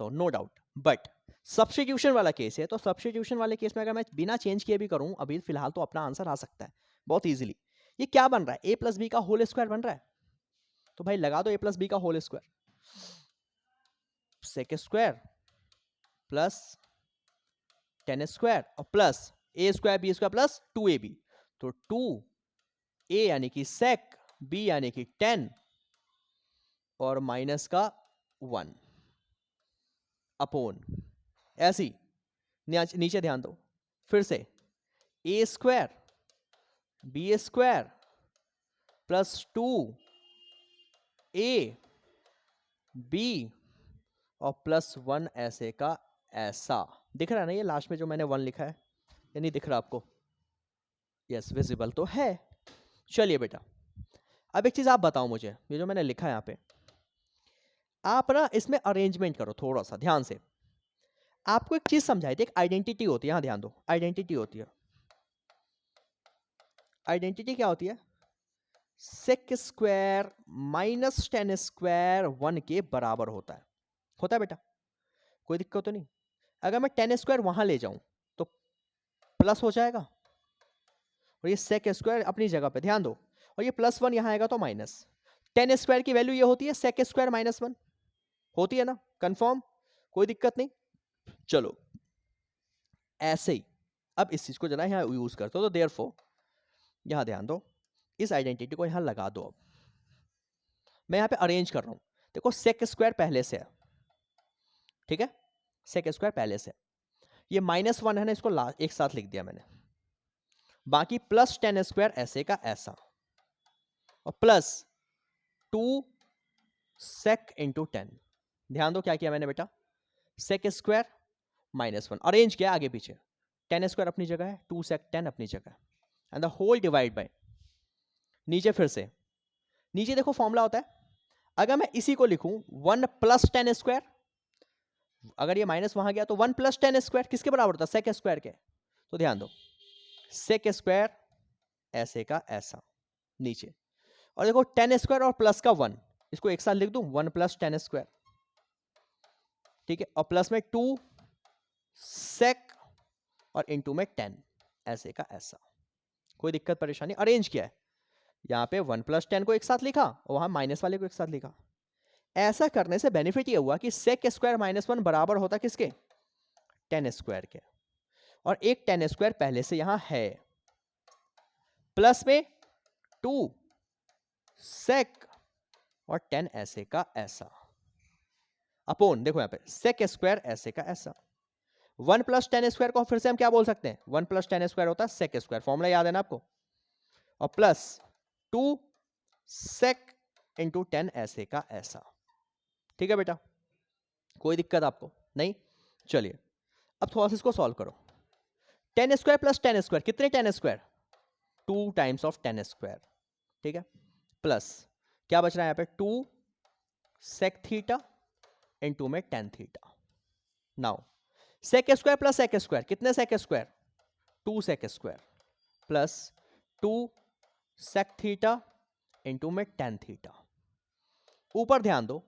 हूं नो डाउट, बट सब्स्टिट्यूशन वाला केस है, तो सब्स्टिट्यूशन वाले केस में अगर मैं बिना चेंज किए भी करूं अभी फिलहाल, तो अपना आंसर आ सकता है बहुत इजीली। ये क्या बन रहा है? a प्लस बी का होल स्क्वायर बन रहा है, तो भाई लगा दो a प्लस बी का whole square, sec square plus 10 square और plus a square B square plus 2ab, तो 2a यानी कि सेक, b यानी कि 10, और माइनस का 1 अपॉन, ऐसी नीचे ध्यान दो, फिर से a square B square plus 2a b और प्लस 1 ऐसे का ऐसा। दिख रहा है ना ये लास्ट में जो मैंने 1 लिखा है, या नहीं दिख रहा आपको? यस विजिबल तो है। चलिए बेटा, अब एक चीज आप बताओ मुझे, ये जो मैंने लिखा है यहाँ पे, आप ना इसमें अरेंजमेंट करो थोड़ा सा ध्यान से। आपको एक चीज समझाई थी, एक आइडेंटिटी होती है, यहां ध्यान दो, आइडेंटिटी होती है। आइडेंटिटी क्या होती है? सेक स्क्वायर माइनस 10 स्क्वायर 1 के बराबर होता है बेटा, कोई दिक्कत तो नहीं। अगर मैं 10 स्क्वायर वहां ले जाऊं तो प्लस हो जाएगा, और ये सेक स्क्वायर अपनी जगह पे, ध्यान दो, और ये प्लस 1 यहां आएगा तो माइनस। 10 स्क्वायर की वैल्यू ये होती है सेक स्क्वायर माइनस 1, होती है ना? कंफर्म, कोई दिक्कत नहीं। चलो ऐसे ही अब इस चीज को जरा यहां यूज करते हो, तो देयरफॉर यहां ध्यान दो, इस आइडेंटिटी को यहां लगा दो। अब मैं यहां पे अरेंज कर रहा हूं, देखो सेक स्क्वायर पहले से है, ठीक है, सेक स्क्वायर पहले से, ये माइनस 1 है ना, इसको एक साथ लिख दिया मैंने, बाकी प्लस 10 स्क्वायर ऐसे का ऐसा, और प्लस 2 सेक इंटू 10। ध्यान दो क्या किया मैंने बेटा, सेक स्क्वायर माइनस 1 अरेंज किया आगे पीछे, 10 स्क्वायर अपनी जगह है, 2 सेक 10 अपनी जगह, and the whole divide by, नीचे फिर से, नीचे देखो फॉर्मूला होता है, अगर मैं इसी को लिखूं 1 प्लस 10 स्क्वायर, अगर ये माइनस वहां गया तो 1 प्लस 10 स्क्वायर किसके बराबर होता है? सेक स्क्वायर के। तो ध्यान दो, सेक स्क्वायर ऐसे का ऐसा नीचे, और देखो 10 स्क्वायर और प्लस का 1, इसको एक साथ लिख दूं, 1 प्लस 10 स्क्वायर, ठीक है, और प्लस में 2 सेक और इनटू में 10 ऐसे का ऐसा, कोई दिक्कत परेशानी? अरेंज किया है, यहां पे 1 प्लस 10 को एक साथ लिखा और वहां माइनस वाले को एक साथ लिखा। ऐसा करने से बेनिफिट ये हुआ कि सेक स्क्वायर माइनस 1 बराबर होता किसके? 10 स्क्वायर के, और एक 10 स्क्वायर पहले से यहां है, प्लस में 2 सेक और 10 ऐसे का ऐसा, अपोन देखो यहां पे सेक स्क्वायर ऐसे का ऐसा, 1 प्लस टेन स्क्वायर को फिर से हम क्या बोल सकते हैं, 1 प्लस टेन स्क्वायर होता है सेक स्क्वायर, फॉर्मूला याद है ना आपको, और प्लस 2 सेक इंटू 10 ऐसे का ऐसा। ठीक है बेटा, कोई दिक्कत आपको नहीं? चलिए अब थोड़ा सा इसको सॉल्व करो। 10 स्क्वायर प्लस 10 स्क्वायर, कितने 10 स्क्वायर, 2 टाइम्स ऑफ 10 स्क्वायर। ठीक है, प्लस क्या बच रहा है यहाँ पे, 2 सेक थीटा इंटू में 10 theta. Now sec square plus sec square, कितने sec square, 2 sec square, plus 2 sec theta into में 10 थीटा। ऊपर ध्यान दो,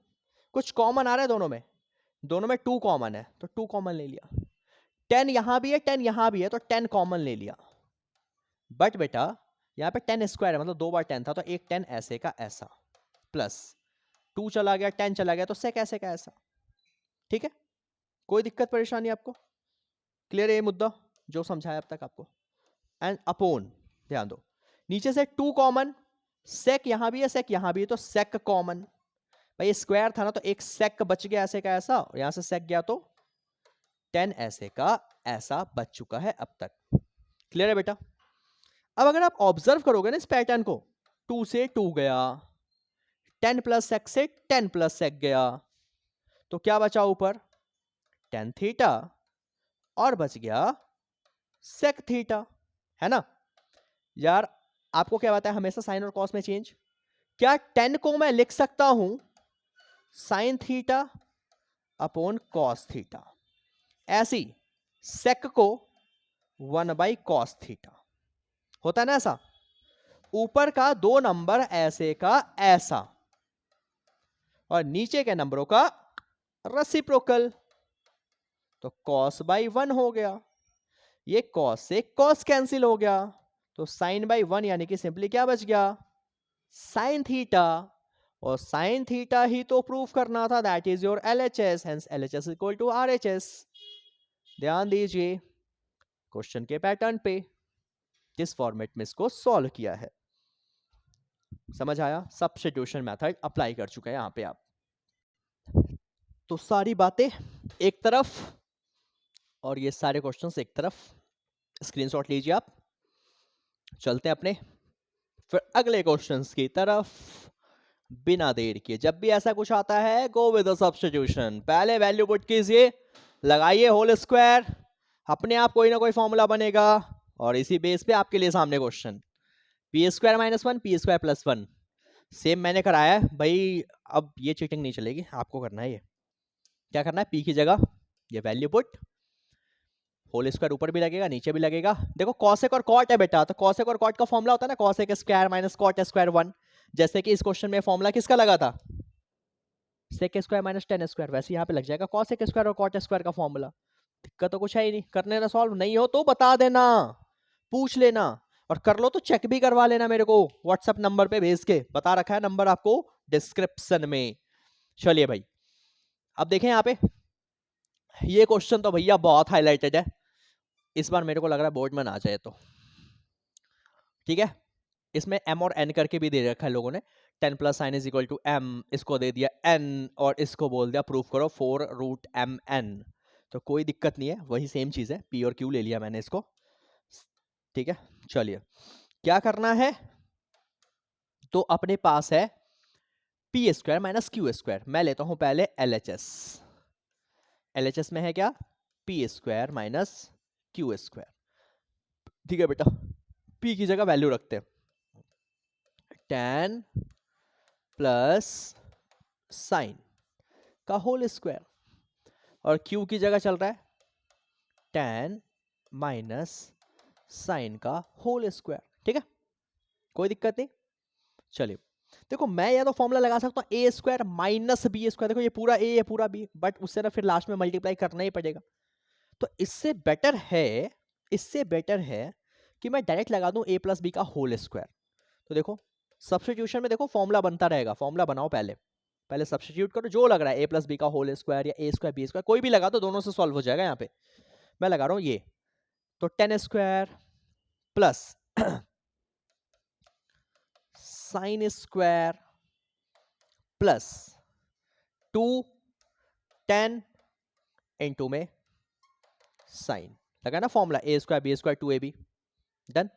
कुछ कॉमन आ रहा है दोनों में 2 कॉमन है तो 2 कॉमन ले लिया, 10 यहां भी है 10 यहां भी है तो 10 कॉमन ले लिया। बट बेटा यहां पे 10 स्क्वायर है, मतलब 2 बार 10 था तो एक 10 ऐसे का ऐसा, प्लस 2 चला गया 10 चला गया तो सेक ऐसे का ऐसा। ठीक है, कोई दिक्कत परेशानी आपको, क्लियर है ये मुद्दा जो समझाया अब तक आपको। एंड अपोन, ध्यान दो नीचे से 2 कॉमन, सेक यहां भी है सेक यहां भी है तो सेक कॉमन, भाई स्क्वायर था ना तो एक सेक बच गया ऐसे का ऐसा, और यहां से सेक गया तो 10 ऐसे का ऐसा बच चुका है अब तक। क्लियर है बेटा? अब अगर आप ऑब्जर्व करोगे ना इस पैटर्न को, 2 से 2 गया, 10 प्लस सेक से 10 प्लस सेक गया, तो क्या बचा ऊपर, 10 थीटा और बच गया सेक थीटा, है ना यार? आपको क्या बताया हमेशा साइन और कॉस में चेंज, क्या 10 को मैं लिख सकता हूं sine theta upon cos theta, ऐसी सेक को 1 बाई कॉस थीटा, होता है ना ऐसा, ऊपर का 2 नंबर ऐसे का ऐसा और नीचे के नंबरों का रेसिप्रोकल, तो कॉस बाई 1 हो गया, ये कॉस से कॉस कैंसिल हो गया, तो साइन बाई 1 यानी कि सिंपली क्या बच गया, साइन थीटा, और साइन थीटा ही तो प्रूफ करना था, that is your LHS, hence LHS equal to RHS। ध्यान दीजिए क्वेश्चन के पैटर्न पे, किस फॉर्मेट में इसको सॉल्व किया है, समझ आया? सब्स्टिट्यूशन मेथड अप्लाई कर चुके हैं यहां पे आप। तो सारी बातें एक तरफ और ये सारे क्वेश्चंस एक तरफ, स्क्रीनशॉट लीजिए आप। चलते हैं अपने फिर अगले क्वेश्चंस की तरफ बिना देर किए। जब भी ऐसा कुछ आता है गो विद द सब्स्टिट्यूशन, पहले वैल्यू पुट कीजिए, लगाइए होल स्क्वायर, अपने आप कोई ना कोई फॉर्मूला बनेगा और इसी बेस पे आपके लिए सामने question, P square minus 1 P square plus 1, same मैंने कराया है भाई। अब ये चीटिंग नहीं चलेगी, आपको करना है ये, क्या करना है, पी की जगह ये वैल्यू पुट, होल स्क्वायर ऊपर भी लगेगा नीचे भी लगेगा। देखो कॉसेक और कॉट है बेटा, तो कॉसेक और कॉट का फॉर्मूला होता है ना cosec square minus cot square 1, जैसे कि इस क्वेश्चन में फॉर्मूला किसका लगा था, sec square minus tan square, वैसे यहाँ पे लग जाएगा कॉसेक स्क्वायर और कॉट स्क्वायर का फॉर्मूला। दिक्कत तो कुछ है ही नहीं, करने ना सॉल्व, नहीं हो तो बता देना, पूछ लेना, और कर लो तो चेक भी करवा लेना मेरे को व्हाट्सएप नंबर पे भेज के, बता रखा है नंबर आपको डिस्क्रिप्शन में। चलिए भाई अब देखें यहाँ पे, ये क्वेश्चन तो भैया बहुत हाईलाइटेड है, इस बार मेरे को लग रहा है बोर्ड में ना जाए तो ठीक है। इसमें m और n करके भी दे रखा है लोगों ने, 10 plus sine is equal to m, इसको दे दिया n और इसको बोल दिया प्रूफ करो 4 रूट mn, तो कोई दिक्कत नहीं है, वही सेम चीज है, p और q ले लिया मैंने इसको। ठीक है चलिए क्या करना है, तो अपने पास है P square minus q square, मैं लेता हूं पहले LHS, LHS में है क्या, P square minus q square. ठीक है बेटा, p की जगह वैल्यू रखते हैं, 10 प्लस साइन का होल स्क्वायर, और q की जगह चल रहा है 10 माइनस साइन का होल स्क्वायर। ठीक है कोई दिक्कत नहीं। चलिए देखो मैं या तो फॉर्मूला लगा सकता हूँ ए स्क्वायर माइनस बी स्क्वायर, देखो ये पूरा ए ये पूरा बी, बट उससे ना फिर लास्ट में मल्टीप्लाई करना ही पड़ेगा, तो इससे बेटर है कि मैं डायरेक्ट लगा दूं ए प्लस बी का होल स्क्वायर। तो देखो सब्स्टिट्यूशन में देखो फॉर्मूला बनता रहेगा, फॉर्मूला बनाओ पहले, पहले सब्स्टिट्यूट करो जो लग रहा है, ए प्लस बी का होल स्क्वायर या ए स्क्वायर बी स्क्वायर कोई भी लगा दो, दोनों से सॉल्व हो जाएगा। यहाँ पे मैं लगा रहा हूँ ये, तो 10 square plus sine square plus 2 10 into में साइन। लगा ना formula, A square B square 2ab। Done.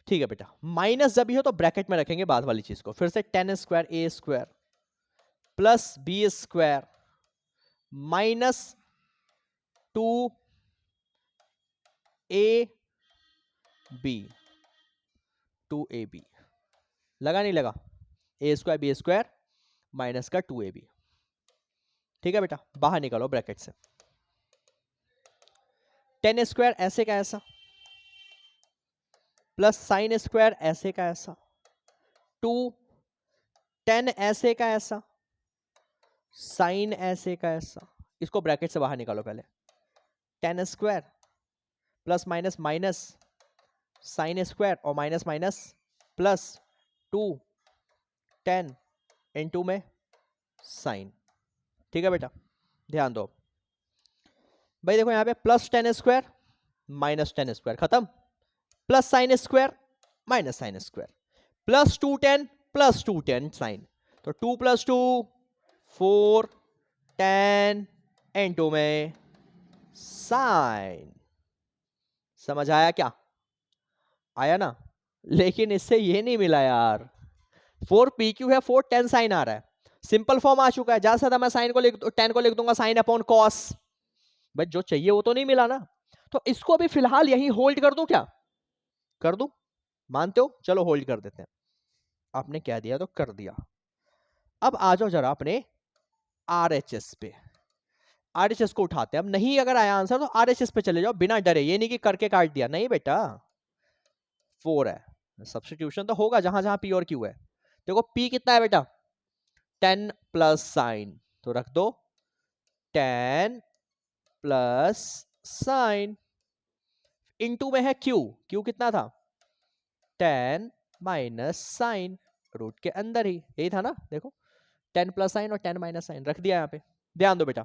ठीक है बेटा, माइनस जब भी हो तो ब्रैकेट में रखेंगे बाद वाली चीज को। फिर से 10 square a square plus B square minus 2ab 2ab। लगा नहीं लगा? A square B square minus का 2ab। ठीक है बेटा, बाहर निकालो ब्रैकेट से। 10 स्क्वायर ऐसे का ऐसा प्लस साइन स्क्वायर ऐसे का ऐसा 2 10 ऐसे का ऐसा साइन ऐसे का ऐसा। इसको ब्रैकेट से बाहर निकालो पहले। 10 square plus minus minus sine square और माइनस माइनस प्लस 2 10 इनटू में साइन। ठीक है बेटा, ध्यान दो भाई। देखो यहां पे प्लस 10 स्क्वायर माइनस 10 स्क्वायर खत्म, plus sine square minus sine square plus 210 plus 210 sine. तो 2 प्लस 2 4 10 इनटू में साइन। समझ आया क्या? आया ना? लेकिन इससे ये नहीं मिला यार। 4 पी क्यू है, 4 10 साइन आ रहा है। सिंपल फॉर्म आ चुका है, ज्यादा से ज्यादा मैं साइन को लिख 10 को लिख दूंगा साइन अपॉन कॉस। बट जो चाहिए वो तो नहीं मिला ना, तो इसको अभी फिलहाल यही होल्ड कर दूं क्या? कर दूं? मानते हो? चलो होल्ड कर देते हैं। आपने क्या दिया तो कर दिया। अब आ जाओ जरा अपने आरएचएस पे। आरएचएस को उठाते हैं। अब नहीं अगर आया आंसर तो आरएचएस पे चले जाओ बिना डरे, ये नहीं कि करके काट दिया। नहीं बेटा, 4 है, सब्स्टिट्यूशन तो होगा जहां जहां पी और क्यू है। देखो पी कितना है बेटा? 10 प्लस साइन, तो रख दो 10 प्लस साइन। इनटू में है क्यू, क्यू कितना था? 10 माइनस साइन, रूट के अंदर ही यही था ना। देखो 10 प्लस साइन और 10 माइनस साइन रख दिया यहाँ पे। ध्यान दो बेटा,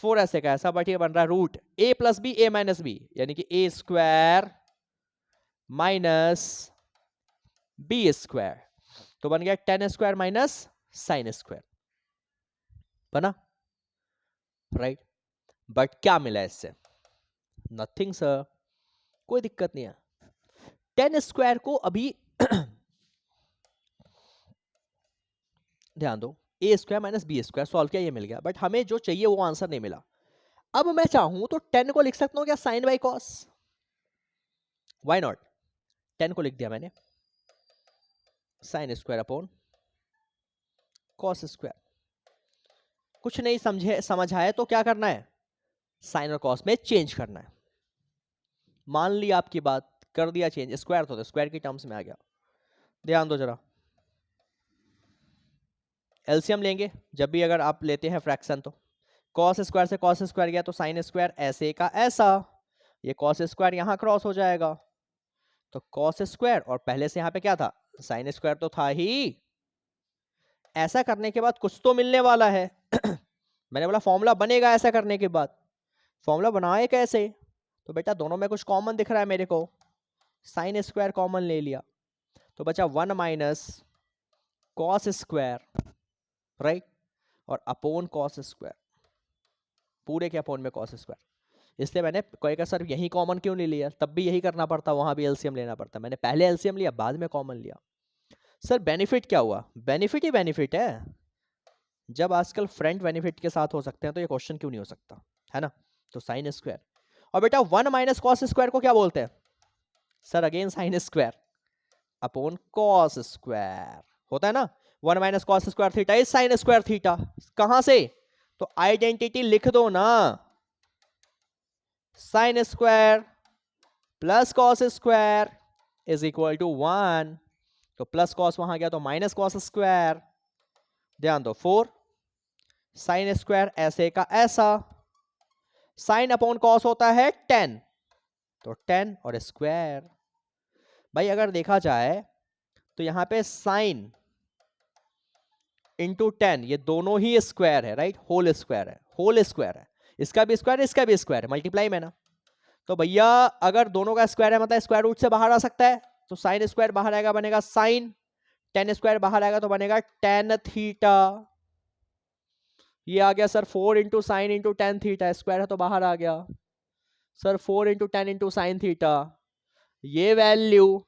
4 ऐसे का ऐसा, बट ये बन रहा है रूट ए प्लस बी ए माइनस बी, यानी कि ए स्क्वायर माइनस बी स्क्वायर। तो बन गया 10 स्क्वायर माइनस साइन स्क्वायर। बना? राइट। बट क्या मिला इससे? नथिंग सर, कोई दिक्कत नहीं है। 10 स्क्वायर को अभी ध्यान दो, a square minus B square solve किया, ये मिल गया। बट हमें जो चाहिए वो आंसर नहीं मिला। अब मैं चाहूं तो 10 को लिख सकता हूं क्या sine by cos? Why not? 10 को लिख दिया मैंने sine square upon cos square. कुछ नहीं समझ आए तो क्या करना है? साइन और कॉस में चेंज करना है। मान ली आपकी बात, कर दिया चेंज। स्क्वायर तो स्क्वायर की टर्म्स में आ गया। ध्यान दो जरा, एलसीएम लेंगे जब भी अगर आप लेते हैं फ्रैक्शन तो। कॉस स्क्वायर से कॉस स्क्वायर गया तो साइन स्क्वायर ऐसे का ऐसा, ये कॉस स्क्वायर यहां क्रॉस हो जाएगा तो कॉस स्क्वायर, और पहले से यहां पे क्या था? साइन स्क्वायर तो था ही। ऐसा करने के बाद कुछ तो मिलने वाला है। मैंने बोला फॉर्मूला बनेगा ऐसा करने के बाद। फॉर्मूला बनाए कैसे? तो बेटा दोनों में कुछ कॉमन दिख रहा है मेरे को, साइन स्क्वायर कॉमन ले लिया तो बचा 1 माइनस कॉस स्क्वायर, राइट, और अपोन कॉस स्क्वायर, पूरे के अपोन में कॉस स्क्वायर। इसलिए मैंने कोई का सर यही कॉमन क्यों नहीं लिया, तब भी यही करना पड़ता, वहां भी एलसीएम लेना पड़ता। मैंने पहले एलसीएम लिया बाद में कॉमन लिया। सर बेनिफिट क्या हुआ? बेनिफिट ही बेनिफिट है। जब आजकल फ्रेंड बेनिफिट के साथ हो सकते हैं तो ये क्वेश्चन क्यों नहीं हो सकता, है ना? तो साइन स्क्वायर, और बेटा 1 माइनस कॉस स्क्वायर को क्या बोलते हैं? Sir again sine square upon cos square होता है ना। 1 minus cos square theta is sine square theta. कहां से? तो आइडेंटिटी लिख दो ना, sine square plus cos square is equal to 1। तो प्लस कॉस वहां गया तो माइनस कॉस स्क्वायर। ध्यान दो 4 साइन स्क्वायर ऐसे का ऐसा, साइन अपॉन कॉस होता है 10, तो 10 और स्क्वायर। भाई अगर देखा जाए तो यहां पे साइन इंटू 10, ये दोनों ही स्क्वायर है, राइट, होल स्क्वायर है, होल स्क्वायर है। इसका भी स्क्वायर इसका भी स्क्वायर है, मल्टीप्लाई में ना। तो भैया अगर दोनों का स्क्वायर है मतलब स्क्वायर रूट से बाहर आ सकता है, तो साइन स्क्वायर बाहर आएगा बनेगा साइन, 10 स्क्वायर बाहर आएगा तो बनेगा टेन थीटा। ये आ गया sir 4 into sine into tan theta, square है तो बाहर आ गया। सर 4 × 10 × sin थीटा, ये वैल्यू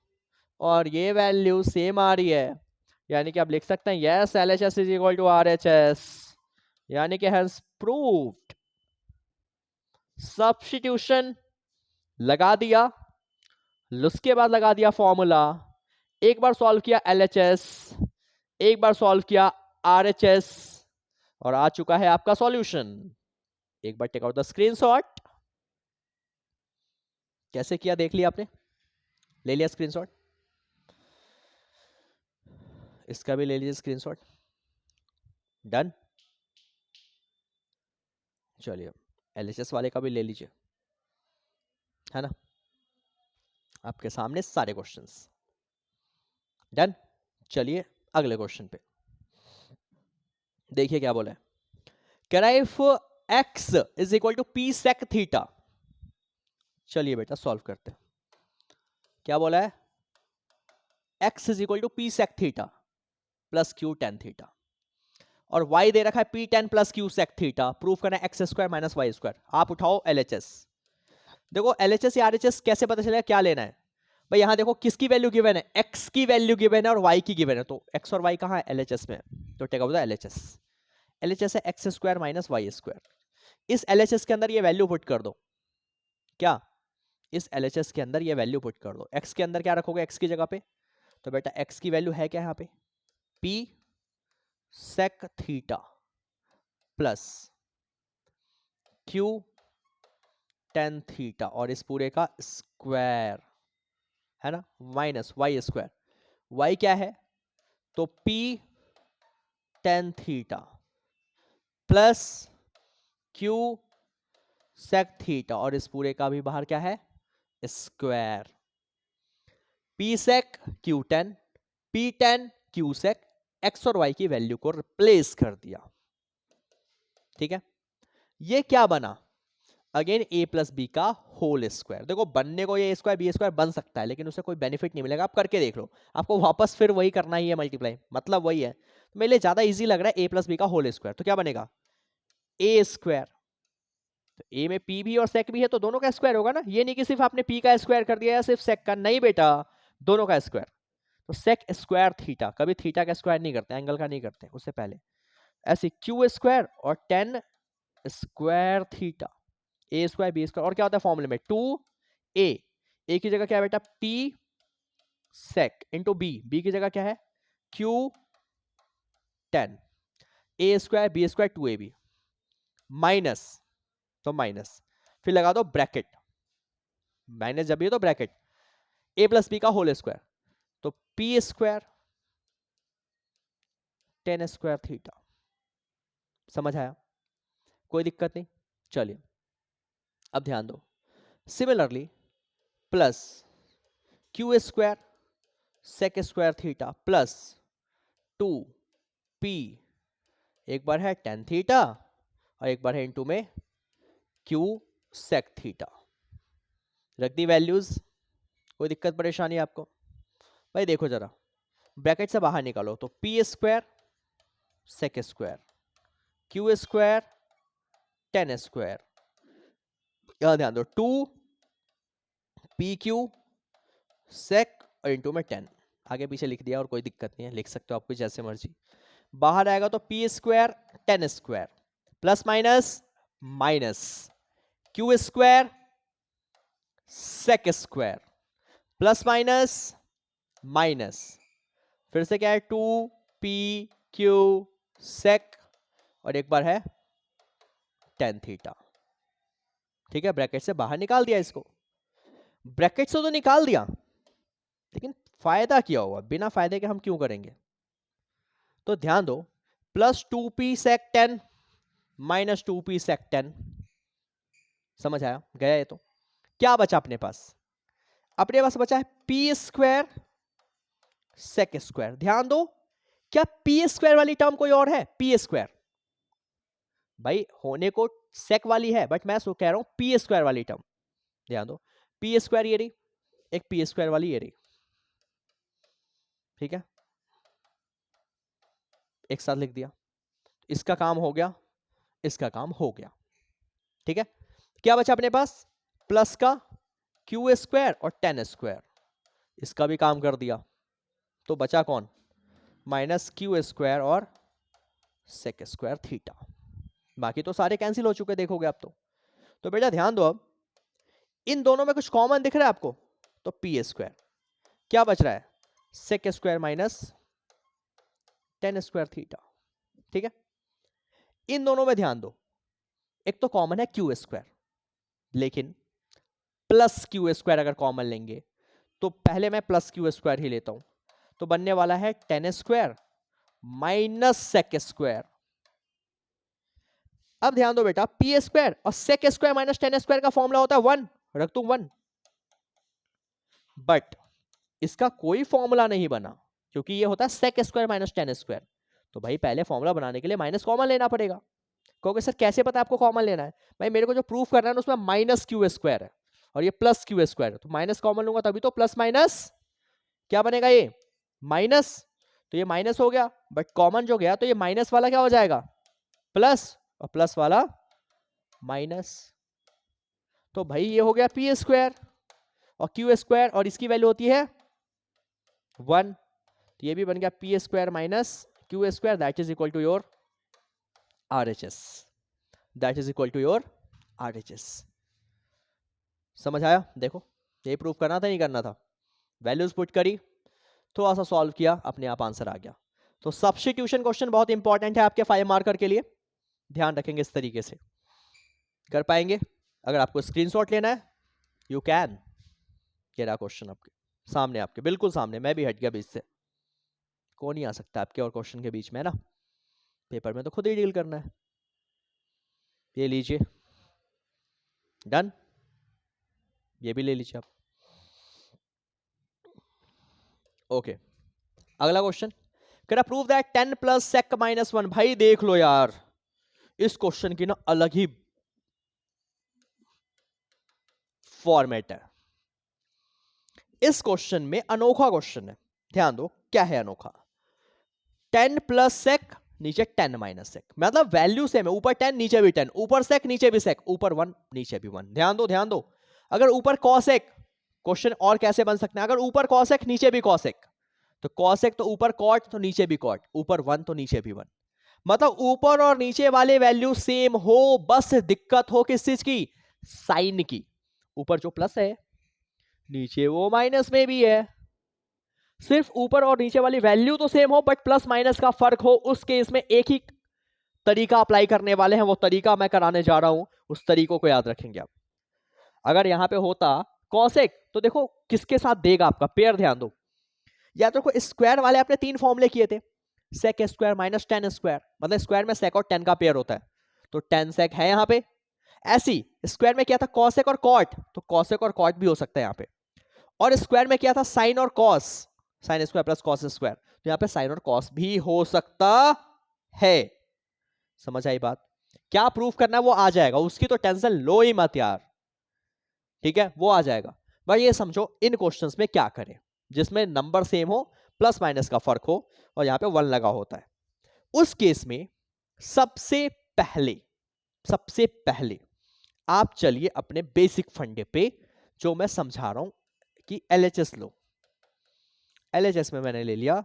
और ये वैल्यू सेम आ रही है, यानी कि आप लिख सकते हैं yes LHS is equal to RHS, यानी कि हैज प्रूव्ड। सब्स्टिट्यूशन लगा दिया, उसके बाद लगा दिया फॉर्मूला, एक बार सॉल्व किया LHS, एक बार सॉल्व किया RHS, और आ चुका है आपका सॉल्यूशन। एक बार टेक आउट द स्क्रीनशॉट। कैसे किया देख लिया आपने, ले लिया स्क्रीनशॉट, इसका भी ले लीजिए स्क्रीनशॉट। डन। चलिए LHS वाले का भी ले लीजिए, है ना, आपके सामने सारे क्वेश्चंस। डन। चलिए अगले क्वेश्चन पे देखिए क्या बोला है। कह if x is equal to p sec theta, चलिए बेटा सॉल्व करते हैं। क्या बोला है, x is equal to p sec theta plus q tan theta, और y दे रखा है p tan plus q sec theta, proof करना है x square minus y square. आप उठाओ LHS। देखो LHS या RHS कैसे पता चलेगा क्या लेना है भाई, यहां देखो किसकी वैल्यू गिवन है, x की वैल्यू गिवन है और y की गिवन है, तो x और y कहां है LHS में, तो take out the LHS। LHS है x square minus y square. इस LHS के अंदर ये वैल्यू पुट कर दो, क्या, इस LHS के अंदर ये वैल्यू पुट कर दो। x के अंदर क्या रखोगे x की जगह पे, तो बेटा x की वैल्यू है क्या यहाँ पे, p sec theta plus q tan theta, और इस पूरे का स्क्वायर, है ना, माइनस वाई स्क्वायर। y क्या है, तो p tan theta plus q sec theta, और इस पूरे का भी बाहर क्या है, square. p sec q tan, p tan q sec, x और y की वैल्यू को रिप्लेस कर दिया। ठीक है, ये क्या बना, अगेन a प्लस बी का होल स्क्वायर। देखो बनने को ये a स्क्वायर बी स्क्वायर बन सकता है, लेकिन उसे कोई बेनिफिट नहीं मिलेगा, आप करके देख लो, आपको वापस फिर वही करना ही है, मल्टीप्लाई, मतलब वही है। तो मेरे लिए ज्यादा इजी लग रहा है a प्लस बी का होल स्क्वायर, तो क्या बनेगा a स्क्वायर, तो a में p भी और sec भी है, तो दोनों का स्क्वायर होगा ना, ये नहीं कि सिर्फ आपने p का स्क्वायर कर दिया या सिर्फ sec का, नहीं बेटा, दोनों का स्क्वायर। तो sec स्क्वायर थीटा, कभी थीटा का स्क्वायर नहीं करते, एंगल का नहीं करते, उससे पहले ऐसे q स्क्वायर और tan स्क्वायर थीटा, ए स्क्वायर बी स्क्वायर, और क्या होता है फॉर्मूले में 2a, a की जगह क्या है बेटा p sec इंटू बी की जगह क्या है q tan, a square B square 2ab, minus, तो माइनस, फिर लगा दो ब्रैकेट, माइनस जब भी है तो ब्रैकेट, a प्लस बी का होल स्क्वायर, तो p square tan square theta. समझ आया, कोई दिक्कत नहीं। चलिए अब ध्यान दो, similarly plus q square sec square theta plus 2p, एक बार है tan थीटा और एक बार है इनटू में q sec थीटा। रख दी वैल्यूज, कोई दिक्कत परेशानी आपको भाई, देखो जरा ब्रैकेट से बाहर निकालो, तो p square sec square q square tan square, यहां ध्यान दो 2pq sec और इनटू में tan, आगे पीछे लिख दिया और कोई दिक्कत नहीं है, लिख सकते हो आपको जैसे मर्जी। बाहर आएगा तो p square tan square plus minus minus q square sec square plus minus minus, फिर से क्या है 2pq sec और एक बार है tan थीटा। ठीक है, ब्रैकेट से बाहर निकाल दिया इसको, ब्रैकेट से तो निकाल दिया, लेकिन फायदा क्या हुआ, बिना फायदे के हम क्यों करेंगे, तो ध्यान दो plus 2p sec 10 minus 2p sec 10, समझ आया गया, ये तो क्या बचा अपने पास बचा है p स्क्वायर सेक स्क्वायर। ध्यान दो, क्या p स्क्वायर वाली टर्म कोई और है, p स्क्वायर भाई होने को सेक वाली है, बट मैं कह रहा हूं p स्क्वायर वाली टर्म। ध्यान दो p स्क्वायर ये रही, एक p स्क्वायर वाली ये रही, ठीक है, एक साथ लिख दिया, इसका काम हो गया, इसका काम हो गया। ठीक है, क्या बचा अपने पास प्लस का क्यू स्क्वायर और टेन स्क्वायर, इसका भी काम कर दिया, तो बचा कौन, माइनस क्यू स्क्वायर और सेक स्क्वायर थीटा। बाकी तो सारे कैंसिल हो चुके देखोगे आप तो बेटा ध्यान दो, अब इन दोनों में कुछ कॉमन दिख रहा है आपको, तो पी स्क्वायर, क्या बच रहा है, sec square minus tan square theta. ठीक है, इन दोनों में ध्यान दो, एक तो कॉमन है क्यू स्क्वायर, लेकिन प्लस क्यू स्क्वायर अगर कॉमन लेंगे तो पहले मैं प्लस क्यू स्क्वायर ही लेता हूं, तो बनने वाला है tan square minus sec square. अब ध्यान दो बेटा, पी स्क्वायर और sec square minus tan square का फॉर्मूला होता है वन, रख दूं वन, बट इसका कोई फॉर्मूला नहीं बना क्योंकि ये होता है sec square minus tan square. तो भाई पहले फॉर्मूला बनाने के लिए माइनस कॉमन लेना पड़ेगा। कहोगे सर कैसे पता आपको कॉमन लेना है, भाई मेरे को जो प्रूफ करना है उसमें माइनस क्यू स्क्वायर है और ये प्लस क्यू स्क्वायर है, तो माइनस कॉमन लूंगा तभी तो प्लस माइनस क्या बनेगा, ये माइनस, तो ये माइनस हो गया, बट कॉमन जो गया तो ये माइनस वाला क्या हो जाएगा, प्लस, और प्लस वाला माइनस। तो भाई ये हो गया पी स्क्वायर और क्यू स्क्वायर और इसकी वैल्यू होती है वन, तो ये भी बन गया p square minus q square, that is equal to your RHS, that is equal to your RHS। समझ आया, देखो ये प्रूफ करना था नहीं करना था, वैल्यूज पुट करी, थोड़ा सा सॉल्व किया, अपने आप आंसर आ गया। तो सब्स्टिट्यूशन क्वेश्चन बहुत इंपॉर्टेंट है आपके 5 मार्कर के लिए, ध्यान रखेंगे इस तरीके से कर पाएंगे। अगर आपको स्क्रीनशॉट लेना है यू कैन, ये रहा क्वेश्चन आपके सामने, आपके बिल्कुल सामने, मैं भी हट गया बीच से, कौन ही आ सकता है आपके और क्वेश्चन के बीच में ना, पेपर में तो खुद ही डील करना है। ये लीजिए, डन, ये भी ले लीजिए आप। ओके, अगला question, can I prove that 10 plus sec minus 1। भाई देख लो यार, इस क्वेश्चन की ना अलग ही फॉर्मेट है, इस क्वेश्चन में अनोखा क्वेश्चन है, ध्यान दो क्या है अनोखा। 10 प्लस सेक, नीचे 10 माइनस सेक, मतलब वैल्यू सेम है, ऊपर 10 नीचे भी 10, ऊपर सेक नीचे भी सेक, ऊपर 1 नीचे भी 1। ध्यान दो ध्यान दो, अगर ऊपर कॉसेक, क्वेश्चन और कैसे बन सकते हैं, अगर ऊपर कॉसेक नीचे भी कॉसेक, तो कॉसेक तो ऊपर कॉट तो नीचे भी कॉट, ऊपर 1 तो नीचे भी 1, मतलब ऊपर और नीचे वाले वैल्यू सेम हो, बस दिक्कत हो किस चीज की, साइन की। ऊपर जो प्लस है नीचे वो माइनस में भी है, सिर्फ ऊपर और नीचे वाली वैल्यू तो सेम हो बट प्लस माइनस का फर्क हो, उस केस में एक ही तरीका अप्लाई करने वाले हैं, वो तरीका मैं कराने जा रहा हूं, उस तरीकों को याद रखेंगे आप। अगर यहां पे होता कॉसेक, तो देखो किसके साथ देगा आपका पेयर, ध्यान दो, या तो देखो स्क्वायर वाले आपने 3 फॉर्मूले किए थे, sec square minus tan square, मतलब स्क्वायर में सेक और टेन का पेयर होता है, तो 10 सेक है यहां पे। ऐसी स्क्वायर में क्या था, कॉसेक और कॉट, तो कॉसेक और कॉट भी हो सकता है यहां पे। और स्क्वायर में क्या था, साइन और cos, sign square plus cos square, तो यहां पे साइन और कॉस भी हो सकता है। समझ आई बात, क्या प्रूफ करना है वो आ जाएगा, उसकी तो टेंशन लो ही मत यार, ठीक है वो आ जाएगा। बस ये समझो इन क्वेश्चंस में क्या करें, जिसमें नंबर सेम हो, प्लस माइनस का फर्क हो और यहां पे 1 लगा होता है, उस केस में सबसे पहले आप चलिए अपने बेसिक फंडे पे, जो मैं समझा रहा हूं कि LHS लो। LHS में मैंने ले लिया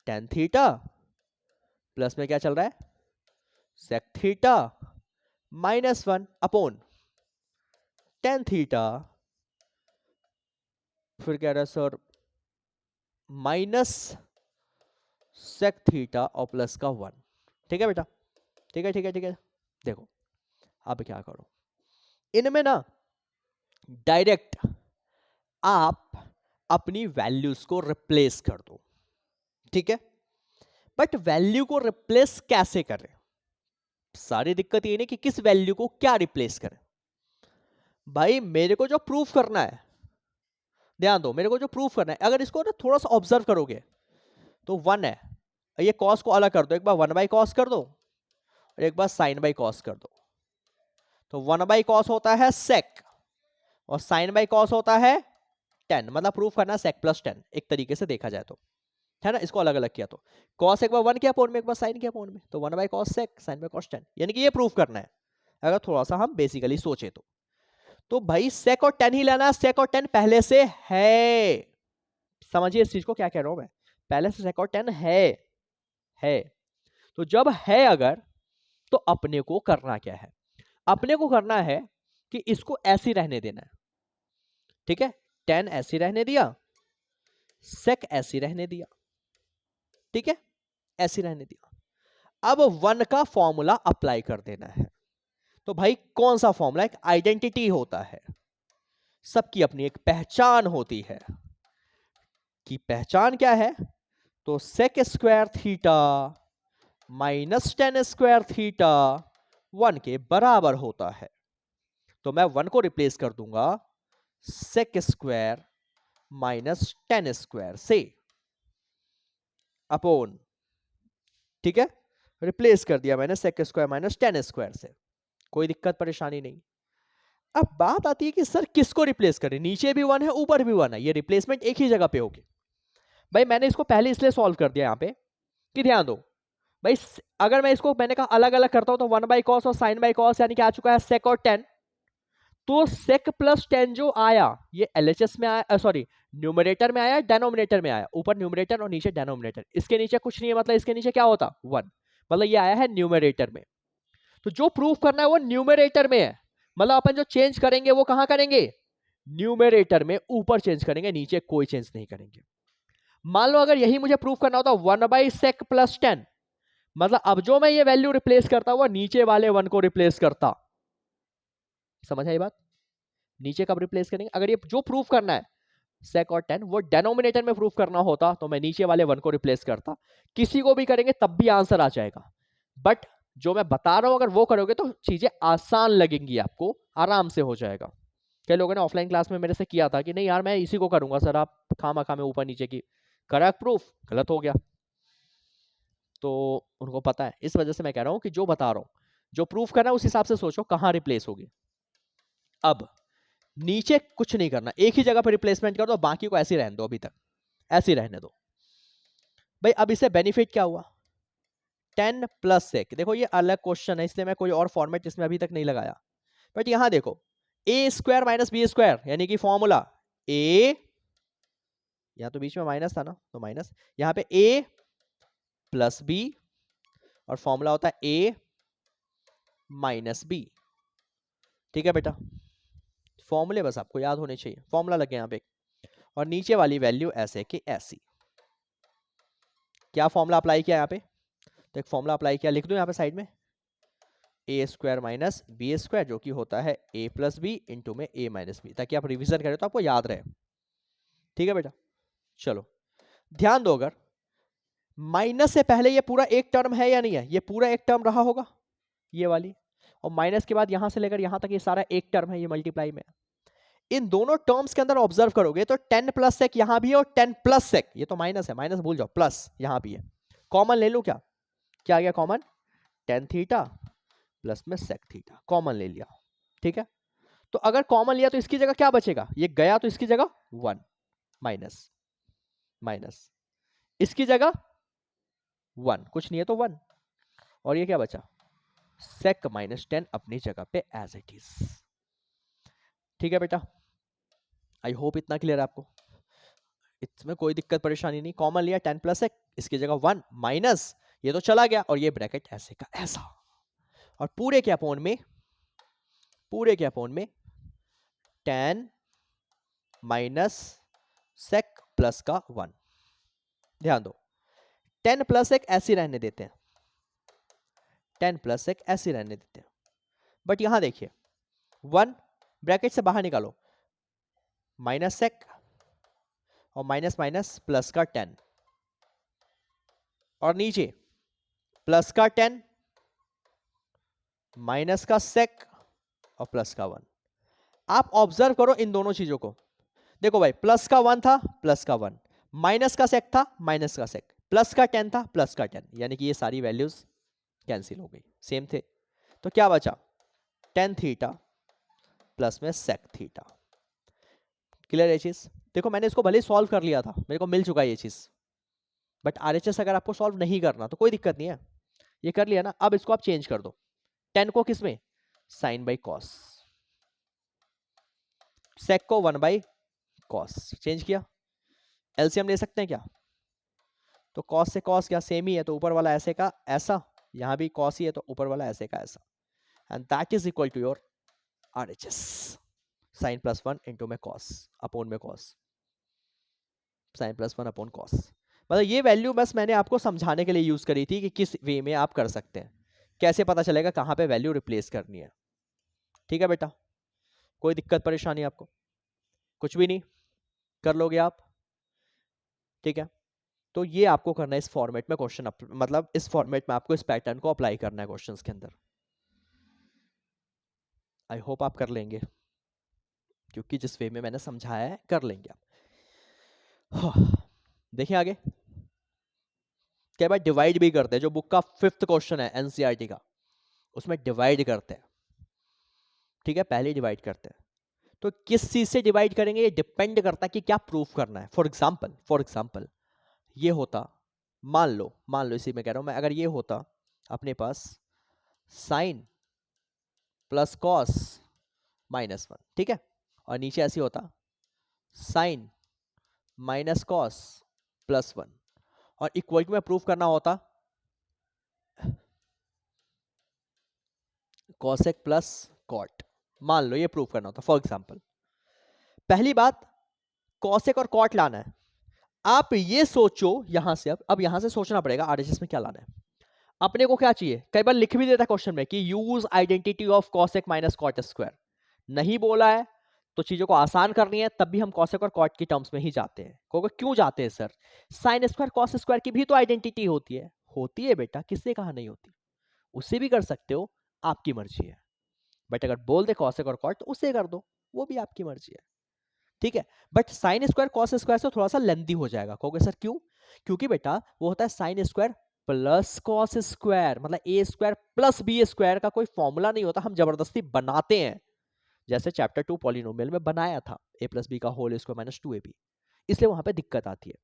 tan थीटा प्लस में क्या चल रहा है, sec theta minus 1 upon tan theta, फिर कह रहा है सर माइनस sec थीटा और प्लस का 1। ठीक है बेटा, ठीक है ठीक है ठीक है। देखो अब क्या करो, इनमें ना डायरेक्ट आप अपनी वैल्यूज को रिप्लेस कर दो, ठीक है। बट वैल्यू को रिप्लेस कैसे करें, सारी दिक्कत ये नहीं कि किस वैल्यू को क्या रिप्लेस करें। भाई मेरे को जो प्रूफ करना है, ध्यान दो, मेरे को जो प्रूफ करना है, अगर इसको ना थोड़ा सा ऑब्जर्व करोगे तो 1 है, ये कॉस को अलग कर दो, एक बार 1 बाई कॉस कर दो और एक बार साइन बाई कॉस कर दो, तो 1 बाई कॉस होता है सेक और साइन बाई कॉस होता है 10, मतलब प्रूफ करना सेक प्लस 10 एक तरीके से देखा जाए तो, है ना। इसको अलग अलग किया तो कॉस एक बार 1 के अपॉन में, एक बार साइन के अपॉन में, तो 1 by cos sec sine by cos 10, यानी कि ये प्रूफ करना है अगर थोड़ा सा हम बेसिकली सोचे तो। तो भाई sec और tan ही लेना, sec और tan पहले से है। समझिए इस चीज को क्या कह रहा हूं मैं, पहले से sec और tan है। तो जब है अगर, तो अपने को करना क्या है, अपने को करना है कि इसको ऐसी रहने देना है, ठीक है। tan ऐसी रहने दिया, sec ऐसी रहने दिया, ठीक है, ऐसी रहने दिया। अब 1 का फॉर्मूला अप्लाई कर देना है। तो भाई कौन सा फॉर्मूला, एक आइडेंटिटी होता है, सबकी अपनी एक पहचान होती है, कि पहचान क्या है, तो sec square theta minus tan square theta 1 के बराबर होता है। तो मैं 1 को रिप्लेस कर दूंगा sec square minus tan square से, अपॉन, ठीक है, रिप्लेस कर दिया मैंने sec square minus tan square से, कोई दिक्कत परेशानी नहीं। अब बात आती है कि सर किसको रिप्लेस करें, नीचे भी 1 है ऊपर भी 1 है, ये रिप्लेसमेंट एक ही जगह पे होगी। भाई मैंने इसको पहले इसलिए सॉल्व कर दिया यहां पे कि ध्यान दो भाई, अगर मैं इसको मैंने कहा अलग अलग करता हूं तो 1 बाई कॉस और साइन बाई कॉस यानी कि आ चुका है sec और tan। तो sec प्लस tan जो आया ये LHS में आया, सॉरी न्यूमरेटर में आया, डेनोमिनेटर में आया, ऊपर न्यूमरेटर और नीचे डेनोमिनेटर, इसके नीचे कुछ नहीं है, मतलब इसके नीचे क्या होता 1, मतलब ये आया है न्यूमरेटर में। तो जो प्रूफ करना है वो न्यूमरेटर में है, मतलब अपन जो चेंज करेंगे वो कहां करेंगे, न्यूमरेटर में, ऊपर चेंज करेंगे, नीचे कोई चेंज नहीं करेंगे। मान लो अगर यही मुझे प्रूफ करना होता 1 बाई sec प्लस tan, मतलब अब जो मैं ये वैल्यू रिप्लेस करता हुआ नीचे वाले 1 को रिप्लेस करता, समझ आई बात, नीचे कब रिप्लेस करेंगे, अगर ये जो प्रूफ करना है sec और tan वो डेनोमिनेटर में प्रूफ करना होता तो मैं नीचे वाले 1 को रिप्लेस करता, किसी को भी करेंगे तब भी आंसर आ जाएगा। बट जो मैं बता रहा हूं अगर वो करोगे तो चीजें आसान लगेंगी, आपको आराम से हो जाएगा। कई लोगों ने ऑफलाइन क्लास में मेरे से किया था कि नहीं यार मैं इसी को करूंगा सर, आप खामा खा में ऊपर नीचे की करा, प्रूफ गलत हो गया, तो उनको पता है, इस वजह से मैं कह रहा हूं कि जो बता रहा हूं जो प्रूफ करना है उस हिसाब से सोचो कहां रिप्लेस होगी। अब नीचे कुछ नहीं करना, एक ही जगह पर रिप्लेसमेंट कर दो, बाकी को ऐसे रहने दो, अभी तक ऐसे रहने दो। भाई अब इससे बेनिफिट क्या हुआ, 10 प्लस sec, देखो ये अलग क्वेश्चन है इसलिए मैं कोई और फॉर्मेट इसमें अभी तक नहीं लगाया, बट यहां देखो a square minus B square यानी कि फॉर्मूला a, यहां तो बीच में माइनस था ना तो माइनस, यहां पे a प्लस बी और फॉर्मूला होता है a माइनस बी, ठीक है बेटा, फॉर्मूले बस आपको याद होने चाहिए, फॉर्मूला लगे यहां पे, और नीचे वाली वैल्यू ऐसे की ऐसी। क्या फॉर्मूला अप्लाई किया यहां पे, तो एक फॉर्मूला अप्लाई किया, लिख दो यहां पे साइड में, ए स्क्वायर माइनस बी स्क्वायर जो कि होता है a प्लस बी इंटू में a माइनस बी, ताकि आप रिवीजन करें तो आपको याद रहे, ठीक है बेटा। चलो ध्यान दो, अगर माइनस से पहले ये पूरा एक टर्म है या नहीं है, ये पूरा एक टर्म रहा होगा ये वाली, और माइनस के बाद यहां से लेकर यहां तक ये सारा एक टर्म है, ये मल्टीप्लाई में। इन दोनों टर्म्स के अंदर ऑब्जर्व करोगे तो 10 प्लस सेक यहां भी है और 10 प्लस सेक, ये तो माइनस है, माइनस भूल जाओ, प्लस यहां भी है, कॉमन ले लो, क्या क्या आ गया कॉमन, टेन थीटा प्लस में सेक थीटा, कॉमन ले लिया, ठीक है। तो अगर कॉमन लिया तो इसकी जगह क्या बचेगा, ये गया तो इसकी जगह 1 माइनस माइनस, इसकी जगह 1, कुछ नहीं है तो 1, और ये क्या बचा सेक माइनस 10 अपनी जगह पे एज इट इज, ठीक है बेटा। आई होप इतना क्लियर है आपको, इसमें कोई दिक्कत परेशानी नहीं, कॉमन लिया 10 प्लस सेक, इसकी जगह 1 माइनस, ये तो चला गया और ये ब्रैकेट ऐसे का ऐसा, और पूरे के अपोन में, पूरे के अपोन में 10 माइनस सेक प्लस का 1, ध्यान दो 10 प्लस एक ऐसे रहने देते हैं, 10 प्लस एक ऐसे रहने देते हैं, बट यहां देखिए 1 ब्रैकेट से बाहर निकालो, माइनस सेक और माइनस माइनस प्लस का 10, और नीचे प्लस का 10 माइनस का सेक और प्लस का 1। आप ऑब्जर्व करो इन दोनों चीजों को, देखो भाई प्लस का 1 था प्लस का 1, माइनस का सेक था माइनस का सेक, प्लस का 10 था प्लस का 10, यानी कि ये सारी वैल्यूज कैंसिल हो गई, सेम थे, तो क्या बचा टेन थीटा प्लस में सेक थीटा। क्लियर है चीज, देखो मैंने इसको भले ही सॉल्व कर लिया था, मेरे को मिल चुका है ये चीज, बट आरएचएस अगर आपको सॉल्व नहीं करना तो कोई दिक्कत नहीं है, ये कर लिया ना, अब इसको आप चेंज कर दो 10 को किस में, साइन बाई कॉस, सेक को 1 कॉस चेंज किया, एलसीएम ले सकते हैं क्या? तो कॉस से कॉस क्या सेम ही है, तो ऊपर वाला ऐसे का ऐसा, यहां भी कॉस ही है तो ऊपर वाला ऐसे का ऐसा, and that is equal to your RHS, sine plus 1 into में कॉस अपॉन में cos, sine plus 1 upon cos. मतलब ये वैल्यू बस मैंने आपको समझाने के लिए यूज करी थी कि किस वे में आप कर सकते हैं, कैसे पता चलेगा कहां पे वैल्यू रिप्लेस करनी है। ठीक है बेटा, कोई दिक्कत परेशानी आपको? कुछ भी नहीं, कर लोगे आप? ठीक है, तो ये आपको करना है इस फॉर्मेट में क्वेश्चन, मतलब इस फॉर्मेट में आपको इस पैटर्न को अप्लाई करना है क्वेश्चंस के अंदर। आई होप आप कर लेंगे, क्योंकि जिस वे में मैंने समझाया है कर लेंगे आप। देखिए आगे, कई बार डिवाइड भी करते हैं, जो बुक का 5th क्वेश्चन है एनसीईआरटी का, उसमें डिवाइड करते हैं। ठीक है, पहले डिवाइड करते हैं, तो किस चीज से डिवाइड करेंगे ये डिपेंड करता है कि क्या प्रूफ करना है। फॉर एग्जांपल ये होता, मान लो इसी में कह रहा हूं मैं, अगर ये होता अपने पास साइन प्लस कॉस -1, ठीक है, और नीचे ऐसी होता साइन माइनस कॉस +1, और इक्वल टू में प्रूफ करना होता कॉसेक प्लस कॉट, मान लो ये प्रूफ करना होता। फॉर एग्जांपल पहली बात, कॉसेक और कॉट लाना है। आप ये सोचो यहां से, अब यहां से सोचना पड़ेगा आरएचएस में क्या लाना है। अपने को क्या चाहिए, कई बार लिख भी देता क्वेश्चन में कि use identity of cosec minus cot square, नहीं बोला है तो चीजों को आसान करनी है, तब भी हम कॉसेक और कॉट की टर्म्स में ही जाते हैं। क्यों जाते हैं sir? Sine square cos square की भी तो आइडेंटिटी होती है। होती है बेटा, किसने कहा नहीं होती? उससे भी कर सकते हो, आपकी मर्जी है। बट अगर बोल दे कॉसेक और कॉट तो उससे कर दो, वो भी आपकी मर्जी है। ठीक है, but sine square cos square से थोड़ा सा लेंथी हो जाएगा। कहोगे सर क्यों? क्योंकि बेटा वो होता है sine square plus cos square, मतलब ए स्क्वायर प्लस बी स्क्वायर का कोई फॉर्मूला नहीं होता, हम जबरदस्ती बनाते हैं, जैसे चैप्टर 2 पॉलिनोमियल में बनाया था a प्लस बी का होल स्क्वायर माइनस 2ab, इसलिए वहां पे दिक्कत आती है।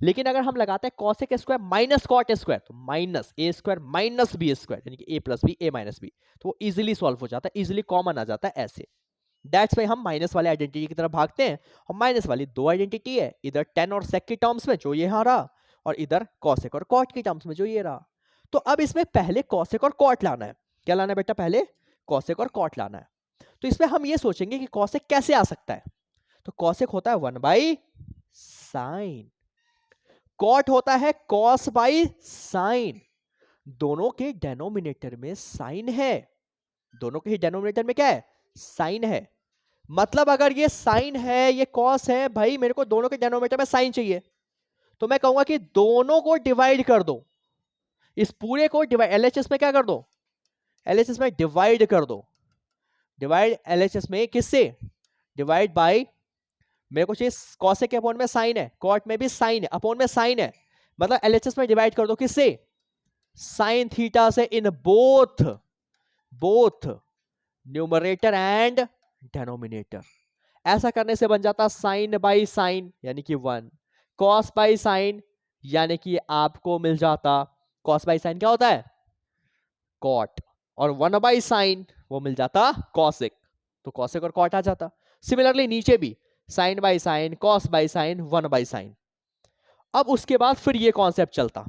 लेकिन अगर हम लगाते हैं cosec square minus cot square, तो minus a square minus B square, यानी कि a plus b a minus b, तो वो इजिली सॉल्व हो जाता है, इजिली कॉमन आ जाता है ऐसे। दैट्स वाई हम माइनस वाले आइडेंटिटी की तरफ भागते हैं, और माइनस वाली दो आइडेंटिटी है, इधर टेन और सेक की टर्म्स में जो ये यहाँ रहा, और इधर कॉसेक और कॉट की टर्म्स में जो ये रहा। तो अब इसमें पहले कॉसेक और कॉट लाना है। क्या लाना है बेटा? पहले कॉसेक और कॉट लाना है। तो इसमें हम ये सोचेंगे कि कॉसेक कैसे आ सकता है। तो कॉसेक होता है 1/sin, कॉट होता है cos/sin। दोनों के डेनोमिनेटर में साइन है, दोनों के ही डेनोमिनेटर में क्या है? साइन है। मतलब अगर ये साइन है ये कॉस है, भाई मेरे को दोनों के डेनोमिनेटर में साइन चाहिए, तो मैं कहूंगा कि दोनों को डिवाइड कर दो, इस पूरे को डिवाइड एलएचएस में क्या कर दो? एलएचएस में डिवाइड कर दो। डिवाइड एलएचएस में किससे? डिवाइड बाय, मेरे को चाहिए कॉसेक के अपॉन में साइन है, कॉट में भी साइन है, अपॉन में साइन है, मतलब एलएचएस में डिवाइड कर दो किससे? साइन थीटा से, in both numerator and denominator. ऐसा करने से बन जाता साइन बाई साइन यानी कि 1, कॉस बाई साइन यानी कि आपको मिल जाता, कॉस बाई साइन क्या होता है? कॉट, और 1/sin वो मिल जाता कॉसेक, तो कॉसेक और कॉट आ जाता। सिमिलरली नीचे भी sine by sine, cos by sine, 1/sin। अब उसके बाद फिर ये कॉन्सेप्ट चलता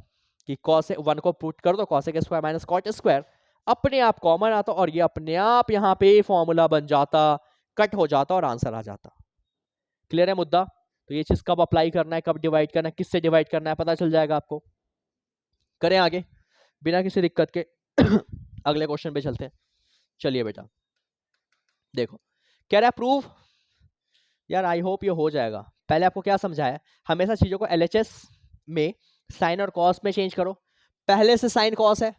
कि कॉस 1 को पुट कर दो, cosec square minus cot square, अपने आप कॉमन आता और ये अपने आप यहाँ पे फॉर्मूला बन जाता, कट हो जाता और आंसर आ जाता। क्लियर है मुद्दा? तो ये चीज कब अप्लाई करना है, कब डिवाइड करना है, किससे डिवाइड करना है, पता चल जाएगा आपको। करें आगे बिना किसी दिक्कत के। अगले क्वेश्चन पे चलते हैं। चलिए बेटा देखो, कह रहा है प्रूव, यार आई होप ये हो जाएगा। पहले आपको क्या समझाया, हमेशा चीजों को एलएचएस में साइन और कॉस में चेंज करो। पहले से साइन कॉस है,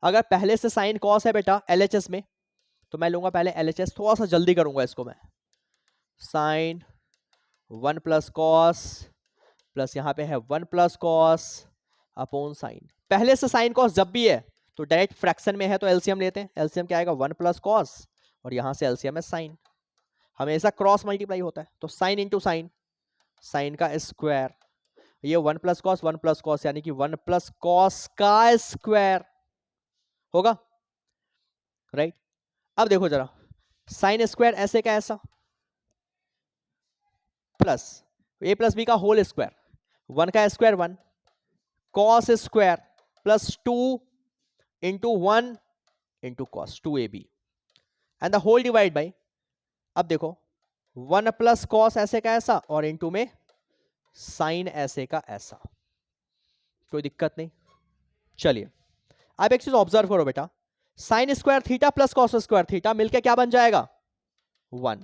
अगर पहले से साइन कॉस है बेटा एलएचएस में, तो मैं लूंगा पहले एलएचएस, थोड़ा सा जल्दी करूंगा इसको मैं, साइन 1 प्लस कॉस प्लस यहाँ पे है 1 प्लस कॉस अपॉन साइन। पहले से साइन कॉस जब भी है तो डायरेक्ट फ्रैक्शन में है तो एलसीएम लेते हैं। एलसीएम क्या आएगा? 1 प्लस कॉस, और यहां से एलसीएम है साइन, हमेशा क्रॉस मल्टीप्लाई होता है, तो साइन इंटू साइन, साइन का स्क्वायर, ये 1 प्लस कॉस 1 प्लस कॉस यानी कि 1 प्लस कॉस का स्क्वायर होगा, राइट। अब देखो जरा, साइन स्क्वायर ऐसे का ऐसा, प्लस ए प्लस बी का होल स्क्वायर, 1 का square 1, cos square plus 2 into 1 into cos 2ab and the whole divide by, अब देखो 1 प्लस कॉस ऐसे का ऐसा और इंटू में साइन ऐसे का ऐसा, कोई दिक्कत नहीं। चलिए अब एक चीज ऑब्जर्व करो बेटा, sine square theta plus cos square theta मिलके क्या बन जाएगा 1,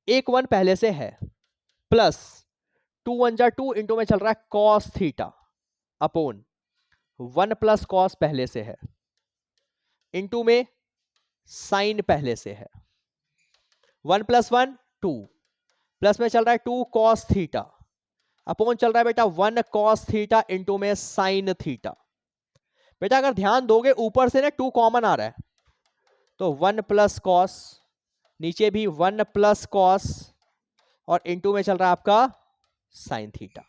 एक 1 पहले से है, प्लस 2 1 जा 2 इंटू में चल रहा है cos theta upon 1 plus cos पहले से है इंटू में साइन पहले से है, 1 प्लस 1 2 प्लस में चल रहा है 2 कॉस थीटा अपोन चल रहा है बेटा 1 कॉस थीटा इंटू में साइन थीटा। बेटा अगर ध्यान दोगे ऊपर से ना 2 कॉमन आ रहा है, तो 1 प्लस कॉस, नीचे भी 1 प्लस कॉस और इंटू में चल रहा है आपका साइन थीटा।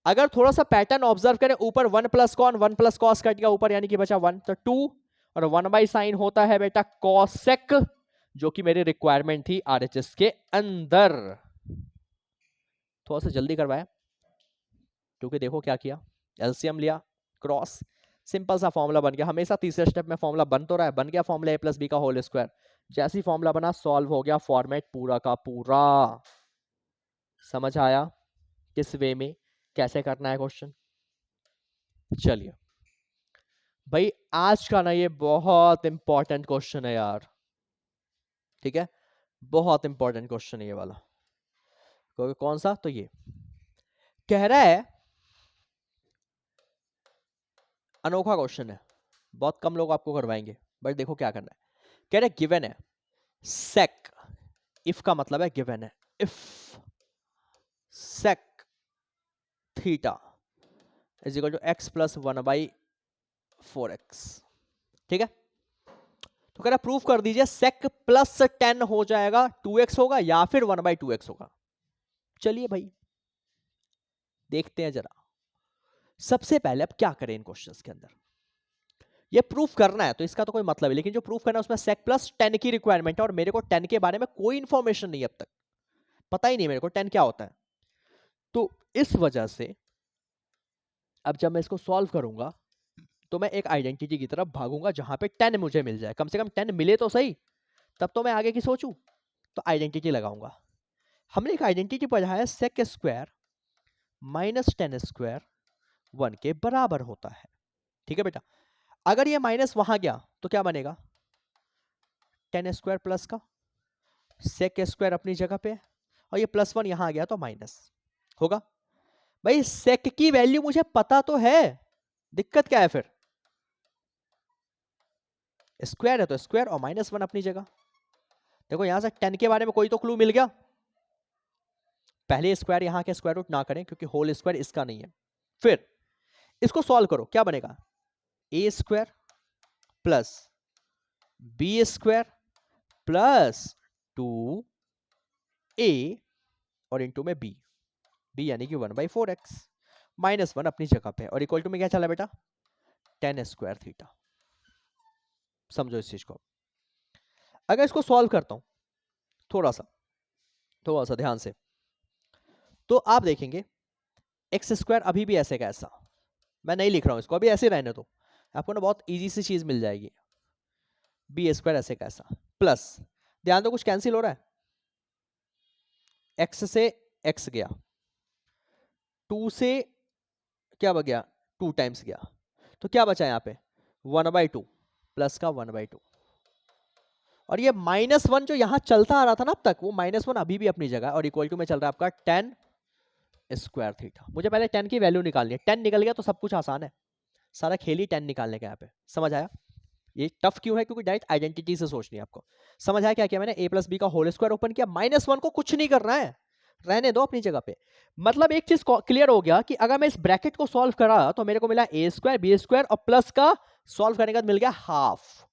अगर थोड़ा सा पैटर्न ऑब्जर्व करें, ऊपर 1 plus cos 1 plus cos cut गया ऊपर, यानी कि बचा 1, तो 2 और 1 बाई साइन होता है बेटा कॉसेक, जो कि मेरी रिक्वायरमेंट थी आरएचएस के अंदर। थोड़ा सा जल्दी करवाया क्योंकि देखो क्या किया, एलसीएम लिया, क्रॉस, सिंपल सा फॉर्मूला बन गया। हमेशा तीसरे स्टेप में फॉर्मूला बन तो रहा है, बन गया फॉर्मूला ए प्लस बी का होल स्क्वायर, जैसे ही फॉर्मूला बना सॉल्व हो गया फॉर्मेट पूरा का पूरा। समझ आया किस वे में कैसे करना है क्वेश्चन। चलिए भाई आज का ना ये बहुत इंपॉर्टेंट क्वेश्चन है यार, ठीक है, बहुत इंपॉर्टेंट क्वेश्चन है ये वाला। कौन सा, तो ये कह रहा है, अनोखा क्वेश्चन है, बहुत कम लोग आपको करवाएंगे, बट देखो क्या करना है। कह रहे गिवन है सेक, इफ का मतलब है गिवन है, if sec theta is equal to x plus 1/4x, ठीक है। तो कह रहा प्रूफ कर दीजिए सेक प्लस 10 हो जाएगा 2x होगा या फिर 1/2x होगा। चलिए भाई देखते हैं जरा। सबसे पहले अब क्या करें इन क्वेश्चंस के अंदर, ये प्रूफ करना है तो इसका तो कोई मतलब है, लेकिन जो प्रूफ करना है उसमें सेक प्लस 10 की रिक्वायरमेंट है, और मेरे को 10 के बारे में कोई इंफॉर्मेशन नहीं है अब तक, पता ही नहीं मेरे को 10 क्या होता है। तो इस वजह से अब जब मैं इसको सॉल्व करूंगा तो मैं एक आइडेंटिटी की तरफ भागूंगा जहां पे 10 मुझे मिल जाए, कम से कम 10 मिले तो सही, तब तो मैं आगे की सोचूं। तो आइडेंटिटी लगाऊंगा। हमने एक आइडेंटिटी पढ़ा है, सेक स्क्वायर माइनस 10 स्क्वायर 1 के बराबर होता है, ठीक है बेटा। अगर ये माइनस वहां गया तो क्या बनेगा, 10 स्क्वायर प्लस का, सेक स्क्वायर अपनी जगह पे, और ये प्लस 1 यहां आ गया तो माइनस होगा। भाई सेक की वैल्यू मुझे पता तो है, दिक्कत क्या है फिर, स्क्वायर है तो स्क्वायर और -1 अपनी जगह। देखो यहां से 10 के बारे में कोई तो क्लू मिल गया। पहले स्क्वायर यहां के स्क्वायर रूट ना करें क्योंकि होल स्क्वायर इसका नहीं है। फिर इसको सॉल्व करो, क्या बनेगा, a square plus B square plus 2a और इंटू में b, यानी कि 1/4x, -1 अपनी जगह पे, और इक्वल टू में क्या चला बेटा 10 स्क्वायर थीटा। समझो इस चीज को। अगर इसको सॉल्व करता हूं थोड़ा सा ध्यान से, तो आप देखेंगे एक्स स्क्वायर अभी भी ऐसे का ऐसा, मैं नहीं लिख रहा हूं इसको, अभी ऐसे रहने दो, आपको ना बहुत इजी सी चीज मिल जाएगी। बी स्क्वायर ऐसे का ऐसा प्लस, ध्यान दो कुछ कैंसिल हो रहा है, एक्स से एक्स गया, 2 से क्या बच गया 2 टाइम्स गया, तो क्या बचा यहाँ पे 1/2 प्लस का 1/2, और ये -1 जो यहां चलता आ रहा था ना अब तक, वो -1 अभी भी अपनी जगह, और इक्वल टू में चल रहा है आपका 10 स्क्वायर थीटा। मुझे पहले 10 की वैल्यू निकालनी है, 10 निकल गया तो सब कुछ आसान है, सारा खेल ही 10 निकालने का यहाँ पे। समझ आया, ये टफ क्यों है, क्योंकि डायरेक्ट आइडेंटिटी से सोचनी है आपको। समझ आया क्या किया मैंने, a प्लस बी का होल स्क्वायर ओपन किया, -1 को कुछ नहीं करना है, रहने दो अपनी जगह पे। मतलब एक चीज क्लियर हो गया कि अगर मैं इस ब्रैकेट को सॉल्व करा तो मेरे को मिला a स्क्वायर बी स्क्वायर और प्लस का सॉल्व करने के बाद मिल गया हाफ।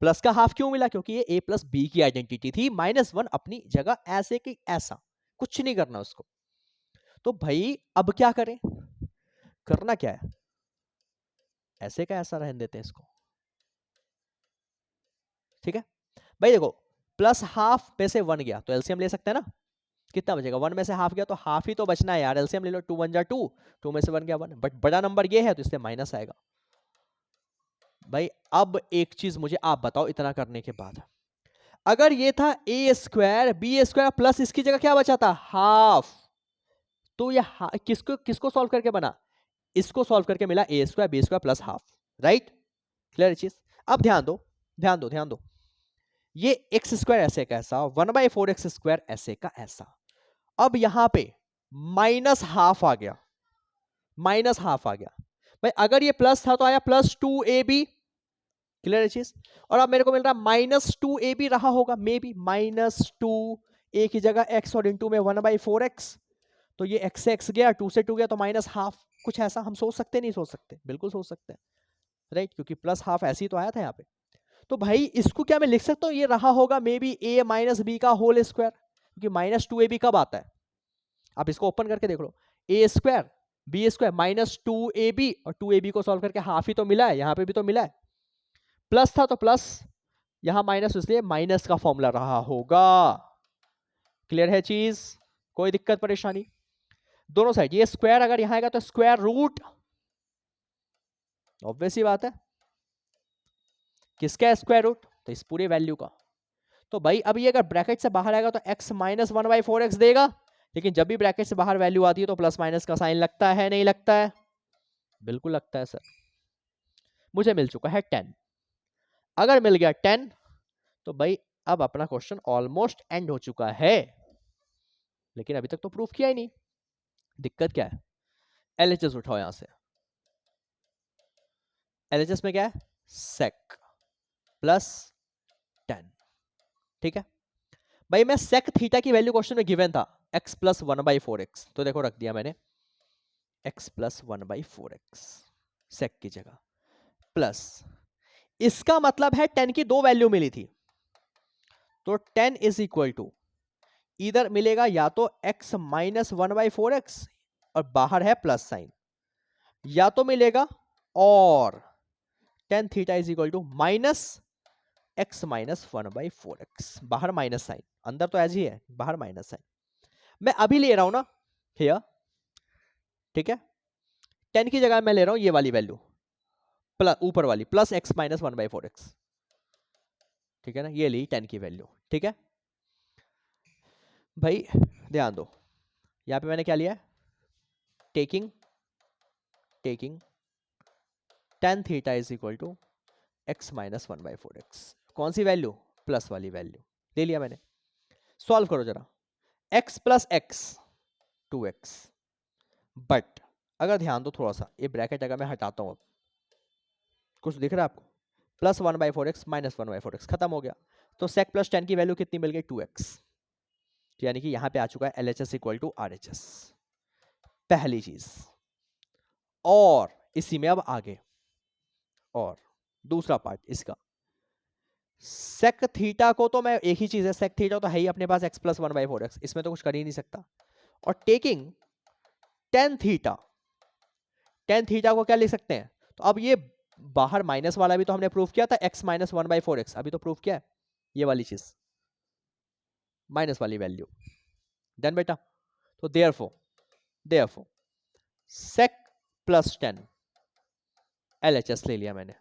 प्लस का हाफ क्यों मिला, क्योंकि ये a प्लस बी की आइडेंटिटी थी, -1 अपनी जगह ऐसे कि ऐसा, कुछ नहीं करना उसको। तो भाई अब क्या करें, करना क्या है, ऐसे का ऐसा रहने देते हैं इसको, ठीक है भाई। देखो प्लस हाफ में से 1 गया तो एलसीएम ले सकते हैं ना, कितना बचेगा, 1 में से हाफ गया तो हाफ ही तो बचना है यार, एलसीएम ले लो, 2 1 जा 2, 2 में से 1 गया 1, बट बड़ा नंबर ये है तो इसलिए माइनस आएगा। भाई अब एक चीज मुझे आप बताओ, इतना करने के बाद अगर ये था ए स्क्वायर बी स्क्वायर प्लस इसकी जगह क्या बचा था, हाफ, तो ये किसको किसको सॉल्व करके बना, इसको सॉल्व करके मिला a square B square plus half, right, clear चीज। अब ध्यान दो ध्यान दो ध्यान दो, ये एक्स स्क्वायर ऐसे का ऐसा, 1/4 एक्स स्क्वायर ऐसे का ऐसा, अब यहां पे माइनस हाफ आ गया, माइनस हाफ आ गया। भाई अगर ये प्लस था तो आया +2ab, क्लियर है चीज। और अब मेरे को मिल रहा -2ab रहा होगा, मे बी -2, a की जगह x और इंटू में 1/4x, तो ये x से x गया, 2 से 2 गया तो माइनस हाफ, कुछ ऐसा हम सोच सकते नहीं सोच सकते, बिल्कुल सोच सकते हैं, राइट, क्योंकि प्लस हाफ ऐसे ही तो आया था यहाँ पे। तो भाई इसको क्या मैं लिख सकता हूँ, ये रहा होगा may be a minus B का होल स्क्वायर, क्योंकि -2ab कब आता है, आप इसको ओपन करके देख लो, a square B square -2ab, और 2ab को सॉल्व करके हाफ ही तो मिला है, यहाँ पे भी तो मिला है, प्लस था तो प्लस, यहां माइनस, इसलिए माइनस का फॉर्मूला रहा होगा, क्लियर है चीज, कोई दिक्कत परेशानी। दोनों साइड ये स्क्वायर अगर यहां आएगा तो स्क्वायर रूट, ऑब्वियस ही बात है, किसका स्क्वायर रूट, तो इस पूरे वैल्यू का। तो भाई अब ये अगर ब्रैकेट से बाहर आएगा तो x माइनस 1/4x देगा, लेकिन जब भी ब्रैकेट से बाहर वैल्यू आती है तो प्लस माइनस का साइन लगता है, नहीं लगता है, बिल्कुल लगता है सर। मुझे मिल चुका है 10, अगर मिल गया 10 तो भाई अब अपना क्वेश्चन ऑलमोस्ट एंड हो चुका है, लेकिन अभी तक तो प्रूफ किया ही नहीं। दिक्कत क्या है, एलएचएस उठाओ यहां से, एलएचएस में क्या है, सेक प्लस 10, ठीक है भाई। मैं सेक थीटा की वैल्यू क्वेश्चन में गिवन था x प्लस 1/4x, तो देखो रख दिया मैंने x प्लस 1/4x सेक की जगह, प्लस इसका मतलब है 10 की दो वैल्यू मिली थी, तो 10 इज इक्वल टू इधर मिलेगा या तो x माइनस 1/4x और बाहर है प्लस साइन, या तो मिलेगा और tan theta is equal to minus x minus 1/4x, बाहर माइनस साइन, अंदर तो एज ही है, बाहर माइनस साइन, मैं अभी ले रहा हूं ना हियर, ठीक है, 10 की जगह मैं ले रहा हूं ये वाली वैल्यू, प्लस ऊपर वाली प्लस x माइनस 1/4x, ठीक है ना, ये ली 10 की वैल्यू, ठीक है भाई। ध्यान दो यहां पे मैंने क्या लिया है, taking tan theta is equal to x minus 1/4x, कौन सी वैल्यू, प्लस वाली वैल्यू ले लिया मैंने। सॉल्व करो जरा, x plus x 2x, but अगर ध्यान दो थोड़ा सा, ये ब्रैकेट अगर मैं हटाता हूं, अब कुछ दिख रहा है आपको, प्लस 1/4x माइनस 1/4x खत्म हो गया, तो sec प्लस 10 की वैल्यू कितनी मिल गई, 2x, तो यानी कि यहां पे आ चुका है LHS इक्वल टू RHS, पहली चीज। और इसी में अब आगे, और दूसरा पार्ट इसका, सेक थीटा को तो मैं, एक ही चीज है, सेक थीटा तो है ही अपने पास x प्लस 1/4x, इसमें तो कुछ कर ही नहीं सकता, और taking tan theta, tan theta को क्या लिख सकते हैं, तो अब ये बाहर माइनस वाला भी तो हमने प्रूफ किया था, x माइनस 1/4x, अभी तो प्रूफ किया है ये वाली चीज, माइनस वाली वैल्यू, डन बेटा। तो देयरफॉर sec प्लस 10 LHS ले लिया मैंने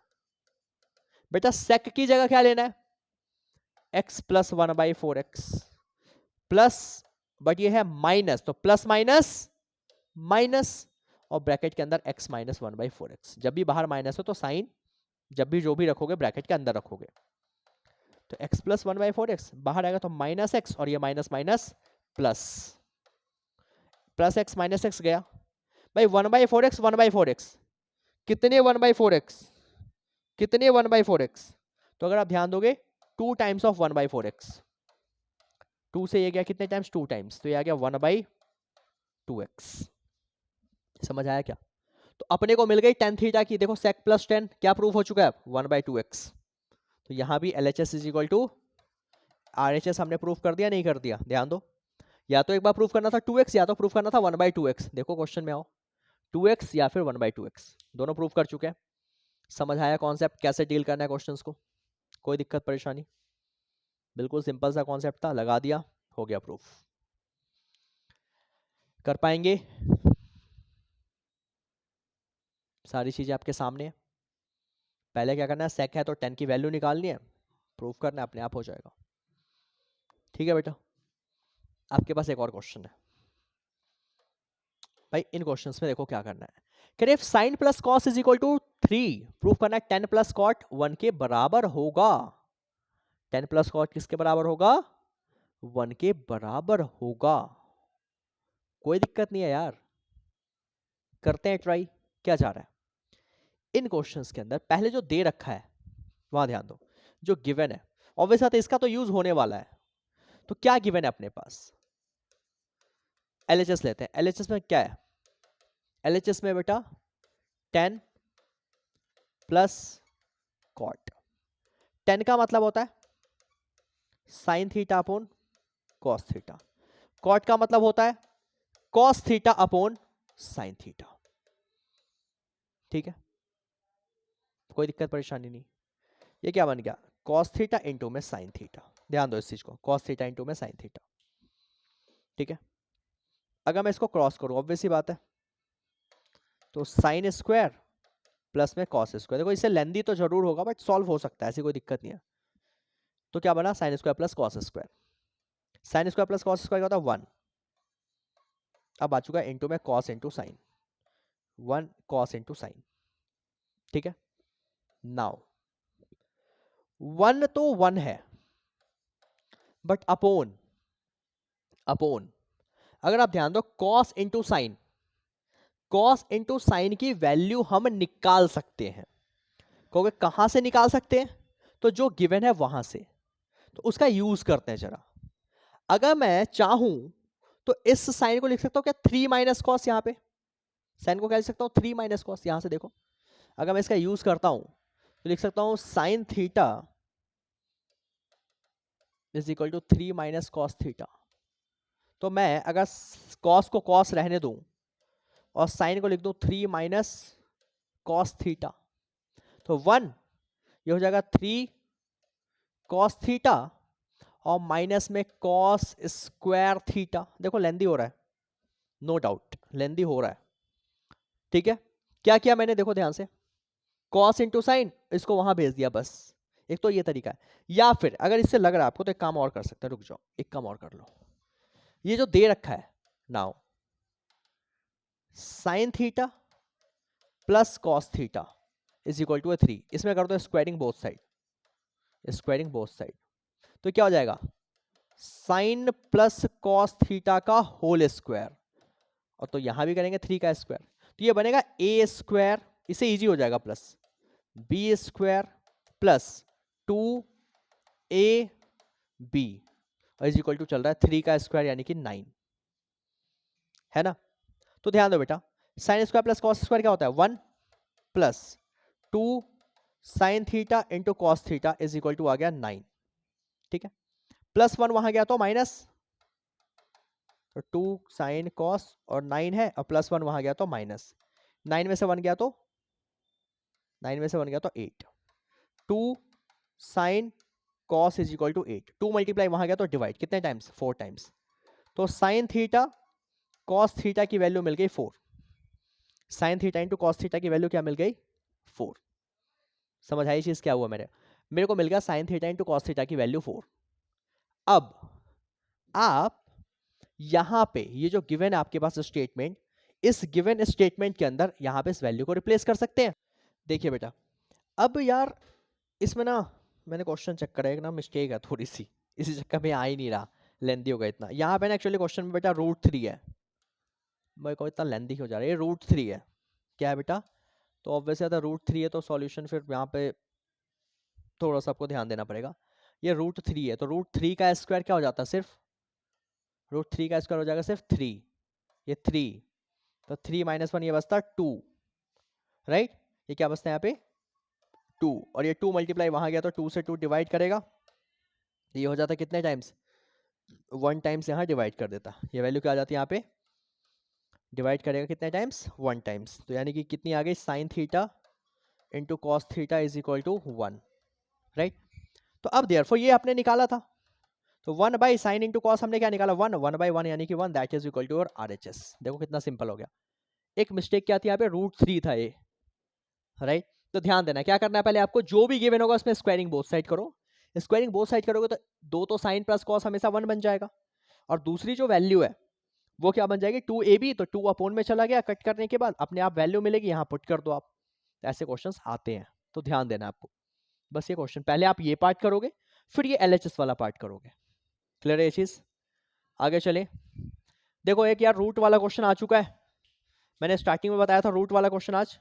बेटा, sec की जगह क्या लेना है, x plus 1/4x plus, but ये है माइनस, तो प्लस माइनस माइनस, और ब्रैकेट के अंदर x माइनस 1/4x, जब भी बाहर माइनस हो तो साइन जब भी जो भी रखोगे ब्रैकेट के अंदर रखोगे, तो x प्लस 1/4x बाहर आएगा तो माइनस x, और ये minus minus plus, plus x minus x गया भाई, 1/4x 1/4x कितने 1/4x, कितने 1/4x, तो अगर आप ध्यान दोगे 2 टाइम्स ऑफ 1/4x, 2 से ये गया कितने टाइम्स, 2 टाइम्स, तो ये आ गया 1/2x, समझ आया क्या। तो अपने को मिल गई tan थीटा की, देखो sec प्लस 10 क्या प्रूफ हो चुका है, 1/2x, तो यहां भी LHS is equal to RHS हमने प्रूफ कर दिया, नहीं कर दिया, ध्यान दो, या तो एक बार प्रूफ करना था 2x, या तो प्रूफ करना था 1/2x, देखो क्वेश्चन में आओ, 2x या फिर 1/2x, दोनों प्रूफ कर चुके हैं। समझ आया कॉन्सेप्ट, कैसे डील करना है क्वेश्चंस को, कोई दिक्कत परेशानी, बिल्कुल सिंपल सा कॉन्सेप्ट था, लगा दिया, हो गया प्रूफ। कर पाएंगे? सारी चीजें आपके सामने है। पहले क्या करना है, सेक है तो 10 की वैल्यू निकालनी है, प्रूफ करना है, अपने आप हो जाएगा। ठीक है बेटा, आपके पास एक और क्वेश्चन है भाई। इन क्वेश्चंस में देखो क्या करना है। कह रहे sine plus cos is equal to 3, proof करना है 10 प्लस कॉट 1 के बराबर होगा। 10 प्लस कॉट किसके बराबर होगा? 1 के बराबर होगा। कोई दिक्कत नहीं है यार, करते हैं ट्राई। क्या जा रहा है इन क्वेश्चंस के अंदर, पहले जो दे रखा है वहां ध्यान दो, जो गिवन है ऑब्वियस बात है इसका तो यूज होने वाला है। तो क्या गिवन है अपने पास? एलएचएस लेते हैं। एलएचएस में क्या है? एलएचएस में बेटा 10 प्लस कॉट। 10 का मतलब होता है sine theta upon cos theta. Cot का मतलब होता है cos theta upon sine theta. ठीक है, कोई दिक्कत परेशानी नहीं। ये क्या बन गया? कॉस थीटा इंटू में साइन थीटा। ध्यान दो इस चीज को, कॉस थीटा इंटू में साइन थीटा। ठीक है, अगर मैं इसको क्रॉस करूं ऑब्वियस सी बात है, तो साइन स्क्वायर प्लस में कॉस स्क्वायर। देखो इससे लेंदी तो जरूर होगा बट सॉल्व हो सकता है, ऐसी कोई दिक्कत नहीं है। तो क्या बना? Sign square plus cos square. Sign square plus cos square क्या होता है? 1। अब आ चुका है इंटू में cos into sine, 1 cos into sine. ठीक है, नाउ 1 तो 1 है बट अपोन, अपोन अगर आप ध्यान दो cos into sine, cos into sine की वैल्यू हम निकाल सकते हैं। कहोगे कहां से निकाल सकते हैं? तो जो गिवन है वहां से, तो उसका यूज करते हैं जरा। अगर मैं चाहूं तो इस साइन को लिख सकता हूं क्या? 3 माइनस कॉस। यहां पे साइन को क्या लिख सकता हूं? 3 माइनस कॉस। यहां से देखो, अगर मैं इसका यूज करता हूं तो लिख सकता हूं sine theta is equal to 3 minus cos theta. तो मैं अगर कॉस को कॉस रहने दूं और साइन को लिख दूं 3 माइनस कॉस थीटा, तो 1 ये हो जाएगा 3 कॉस थीटा और माइनस में कॉस स्क्वायर थीटा। देखो लेंदी हो रहा है, नो डाउट लेंदी हो रहा है। ठीक है, क्या किया मैंने? देखो ध्यान से, कॉस इंटू साइन इसको वहां भेज दिया बस। एक तो ये तरीका है, या फिर अगर इससे लग रहा है आपको तो एक काम और कर सकते हैं। रुक जाओ, एक काम और कर लो। ये जो दे रखा है now, sine theta plus cos theta is equal to 3, इसमें कर दो squaring both side, squaring both side. तो क्या हो जाएगा? साइन प्लस कॉस थीटा का होल स्क्वायर, और तो यहां भी करेंगे 3 का स्क्वायर, तो ये बनेगा ए स्क्वायर, इसे इजी हो जाएगा, plus B square plus 2ab is equal to चल रहा है 3 का स्क्वायर यानी कि 9, है ना? तो ध्यान दो बेटा, sine square plus cos square क्या होता है? 1 plus 2 sine theta into cos theta is equal to आ गया 9। ठीक है, प्लस 1 वहां गया तो माइनस, तो 2 साइन कॉस और 9 है, और प्लस 1 वहां गया तो माइनस, 9 में से 1 गया तो 9 में से 1 गया तो 8। 2 sine cos is equal to 8, 2 multiply वहां गया तो डिवाइड, कितने टाइम्स? 4 टाइम्स। तो साइन थीटा कॉस थीटा की वैल्यू मिल गई 4। Sine theta into cos theta की वैल्यू क्या मिल गई? 4। समझ आई चीज क्या हुआ? मेरे को मिल गया sine theta into cos theta की वैल्यू 4। अब आप यहां पे ये जो गिवन है आपके पास स्टेटमेंट, इस गिवन स्टेटमेंट के अंदर यहां पे इस वैल्यू को रिप्लेस कर सकते हैं। देखिए बेटा, अब यार इसमें ना मैंने क्वेश्चन चेक करा, एक ना मिस्टेक है थोड़ी सी, इसी चक्कर में आ ही नहीं रहा, लेंदी होगा इतना। यहाँ पे ना एक्चुअली क्वेश्चन में बेटा √3 है, मेरे को इतना लेंदी क्यों जा रहा है? ये √3 है, क्या है बेटा? तो ऑब्वियसली अगर √3 है तो सॉल्यूशन फिर यहाँ पे थोड़ा सा आपको ध्यान देना पड़ेगा। ये √3 है तो √3 का स्क्वायर क्या हो जाता है? सिर्फ √3 का स्क्वायर हो जाएगा सिर्फ 3, ये 3, तो 3 माइनस 1 ये बचता 2, राइट? ये क्या बचता है यहाँ पे? 2, और ये 2 मल्टीप्लाई वहां गया तो 2 से 2 डिवाइड करेगा, ये हो जाता कितने टाइम्स? 1 टाइम्स यहाँ डिवाइड कर देता, ये वैल्यू क्या आ जाती है यहाँ पे? डिवाइड करेगा कितने टाइम्स? 1 टाइम्स, तो यानी कि कितनी आ गई? Sine theta into cos theta is equal to 1, right? तो अब देयरफॉर ये आपने निकाला था, तो 1 बाई साइन इंटू कॉस हमने क्या निकाला 1, 1 बाई 1 यानी कि 1, that is equal to your RHS। देखो कितना सिंपल हो गया। एक मिस्टेक क्या थी यहाँ पे, √3 था ये, राइट। तो ध्यान देना क्या करना है, पहले आपको जो भी गिवन होगा उसमें स्क्वायरिंग बोथ साइड करो। स्क्वायरिंग बोथ साइड करोगे तो दो तो साइन प्लस कॉस हमेशा 1 बन जाएगा, और दूसरी जो वैल्यू है वो क्या बन जाएगी 2ab, तो 2 अपॉन में चला गया, कट करने के बाद अपने आप वैल्यू मिलेगी, यहाँ पुट कर दो आप। तो ऐसे क्वेश्चंस आते हैं, तो ध्यान देना आपको। बस ये क्वेश्चन पहले आप ये पार्ट करोगे, फिर ये LHS वाला पार्ट करोगे। क्लियर है ये चीज? आगे चले। देखो एक यार रूट वाला क्वेश्चन आ चुका है, मैंने स्टार्टिंग में बताया था रूट वाला क्वेश्चन आज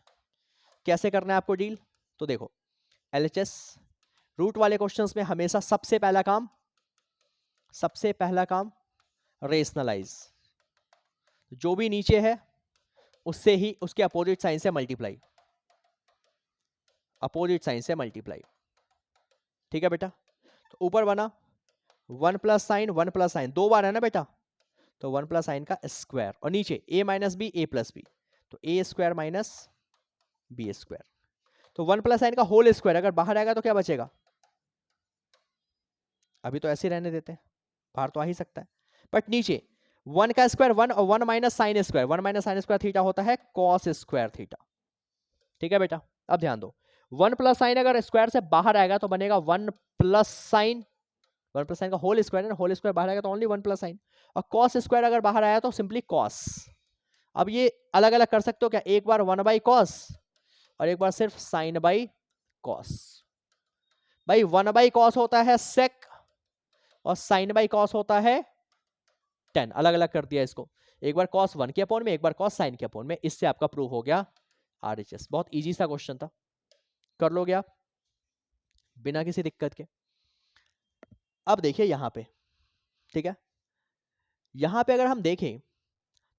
कैसे करना है आपको डील। तो देखो LHS रूट वाले क्वेश्चंस में हमेशा सबसे पहला काम रेशनलाइज, जो भी नीचे है उससे ही उसके अपोजिट साइन से मल्टीप्लाई, ठीक है बेटा। तो ऊपर बना 1 प्लस साइन 1 प्लस साइन, 2 बार है ना बेटा, तो 1 प्लस साइन का स्क्वायर, और नीचे a minus b a plus b, तो a square minus B square. तो 1 प्लस साइन का होल स्क्वायर अगर बाहर आएगा तो क्या बचेगा, अभी तो ऐसे रहने देते हैं, बाहर तो आ ही सकता है, बट नीचे 1 का स्क्वायर 1 और 1 minus sine square, 1 minus sine square theta होता है कॉस स्क्वायर थीटा, ठीक है बेटा। अब ध्यान दो 1 प्लस साइन अगर स्क्वायर से बाहर आएगा तो बनेगा 1 प्लस साइन, 1 प्लस साइन का होल स्क्वायर है ना, होल स्क्वायर बाहर आएगा तो ओनली 1 प्लस साइन, और कॉस स्क्वायर अगर बाहर आया तो सिंपली कॉस। अब ये अलग अलग कर सकते हो क्या, एक बार 1 बाई कॉस और एक बार सिर्फ साइन बाई कॉस। भाई 1 बाई कॉस होता है सेक और साइन बाई कॉस होता है टेन, अलग अलग कर दिया इसको, एक बार कॉस 1 के अपॉन में, एक बार कॉस साइन के अपॉन में, इससे आपका प्रूव हो गया RHS। बहुत इजी सा क्वेश्चन था, कर लोगे आप बिना किसी दिक्कत के। अब देखिए यहां पे, ठीक है, यहां पे अगर हम देखें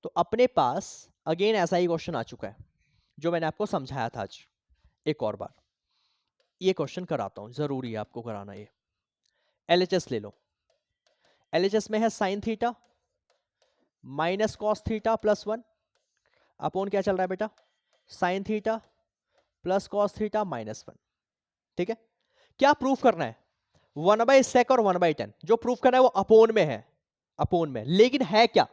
तो अपने पास अगेन ऐसा ही क्वेश्चन आ चुका है जो मैंने आपको समझाया था आज। एक और बार ये क्वेश्चन कराता हूं, जरूरी है आपको कराना ये। LHS ले लो, LHS में है sine theta minus cos theta plus 1 upon क्या चल रहा है बेटा, sign theta plus cos theta minus 1, ठीक है। क्या प्रूफ करना है, 1 बाई सेक और 1 बाई टेन, जो प्रूफ करना है वो अपोन में है, अपोन में, लेकिन है क्या,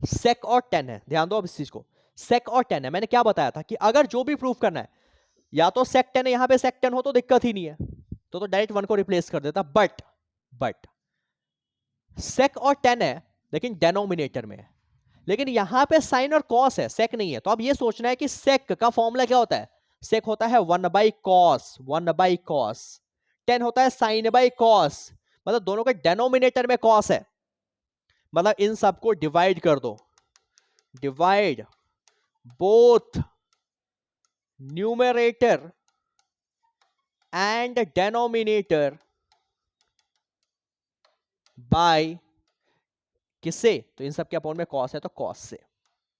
सेक और टेन है। ध्यान दो अब इस चीज को, सेक और टेन है। मैंने क्या बताया था कि अगर जो भी प्रूफ करना है या तो सेक टेन है, यहां पे सेक टेन हो तो दिक्कत ही नहीं है, तो डायरेक्ट 1 को रिप्लेस कर देता, बट सेक और टेन है लेकिन डेनोमिनेटर में है, लेकिन यहां पे साइन और कॉस है, सेक नहीं है। तो अब ये सोचना है कि सेक का फॉर्मूला क्या होता है, सेक होता है 1 by cos, 1 by cos, ten होता है साइन बाई कॉस, मतलब दोनों के डेनोमिनेटर में कॉस है, मतलब इन सबको डिवाइड कर दो, divide both numerator and denominator by किससे, तो इन सब के अपॉन में कॉस है तो कॉस से,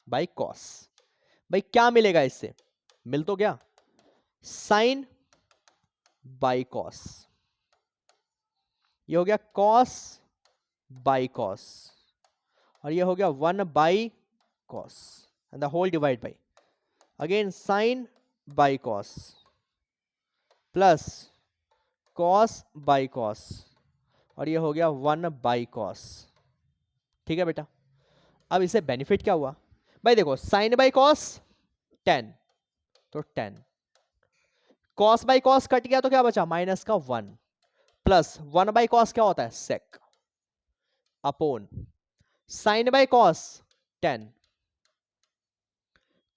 बाई कॉस। भाई क्या मिलेगा इससे, मिल तो गया साइन बाई कॉस, ये हो गया कॉस बाई कॉस, और ये हो गया 1 by cos and the whole divide by again sine by cos plus cos by cos, और ये हो गया 1 बाई कॉस, ठीक है बेटा। अब इससे बेनिफिट क्या हुआ, भाई देखो साइन बाई कॉस 10, तो 10, कॉस बाई कॉस कट गया तो क्या बचा माइनस का 1, प्लस 1 बाई कॉस क्या होता है sec, upon sine by cos 10,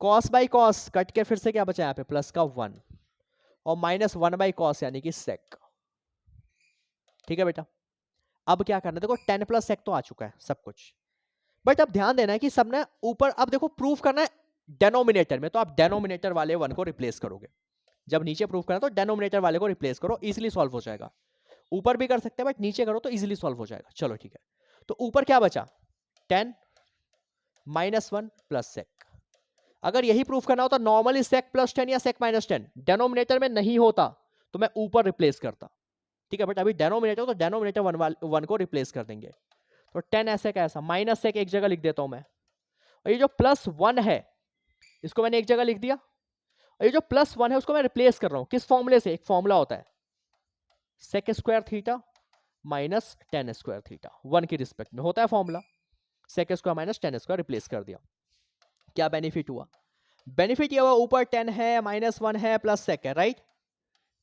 cos by cos cut के फिर से क्या बचा यहाँ पे प्लस का 1, और माइनस 1 बाई कॉस यानी कि सेक, ठीक है बेटा। अब क्या करना है, देखो 10 प्लस सेक तो आ चुका है सब कुछ, बट अब ध्यान देना है कि सबने ऊपर, अब देखो प्रूफ करना है डेनोमिनेटर में, तो आप डेनोमिनेटर वाले 1 को रिप्लेस करोगे, जब नीचे प्रूफ करना तो डेनोमिनेटर वाले को रिप्लेस करो, इजीली सॉल्व हो जाएगा। ऊपर भी कर सकते हैं बट नीचे करो तो इजीली सॉल्व हो जाएगा। चलो ठीक है, तो ऊपर क्या बचा 10 माइनस 1 प्लस सेक। अगर यही प्रूफ करना होता नॉर्मली सेक प्लस 10 या सेक माइनस 10 डेनोमिनेटर में नहीं होता तो मैं ऊपर रिप्लेस करता, ठीक है, बट अभी डेनोमिनेटर तो डेनोमिनेटर 1 को रिप्लेस कर देंगे, तो 10 ऐसे का ऐसा, माइनस सेक एक जगह लिख देता हूं मैं, और ये जो प्लस 1 है इसको मैंने एक जगह लिख दिया, और ये जो प्लस 1 है उसको मैं रिप्लेस कर रहा हूं किस फॉर्मूले से, एक फॉर्मूला होता है sec square theta minus tan square theta, 1 की रिस्पेक्ट में होता है formula, sec square minus tan square replace कर दिया। क्या बेनिफिट हुआ? बेनिफिट ये हुआ ऊपर 10 है, -1 है, प्लस सेक है, राइट।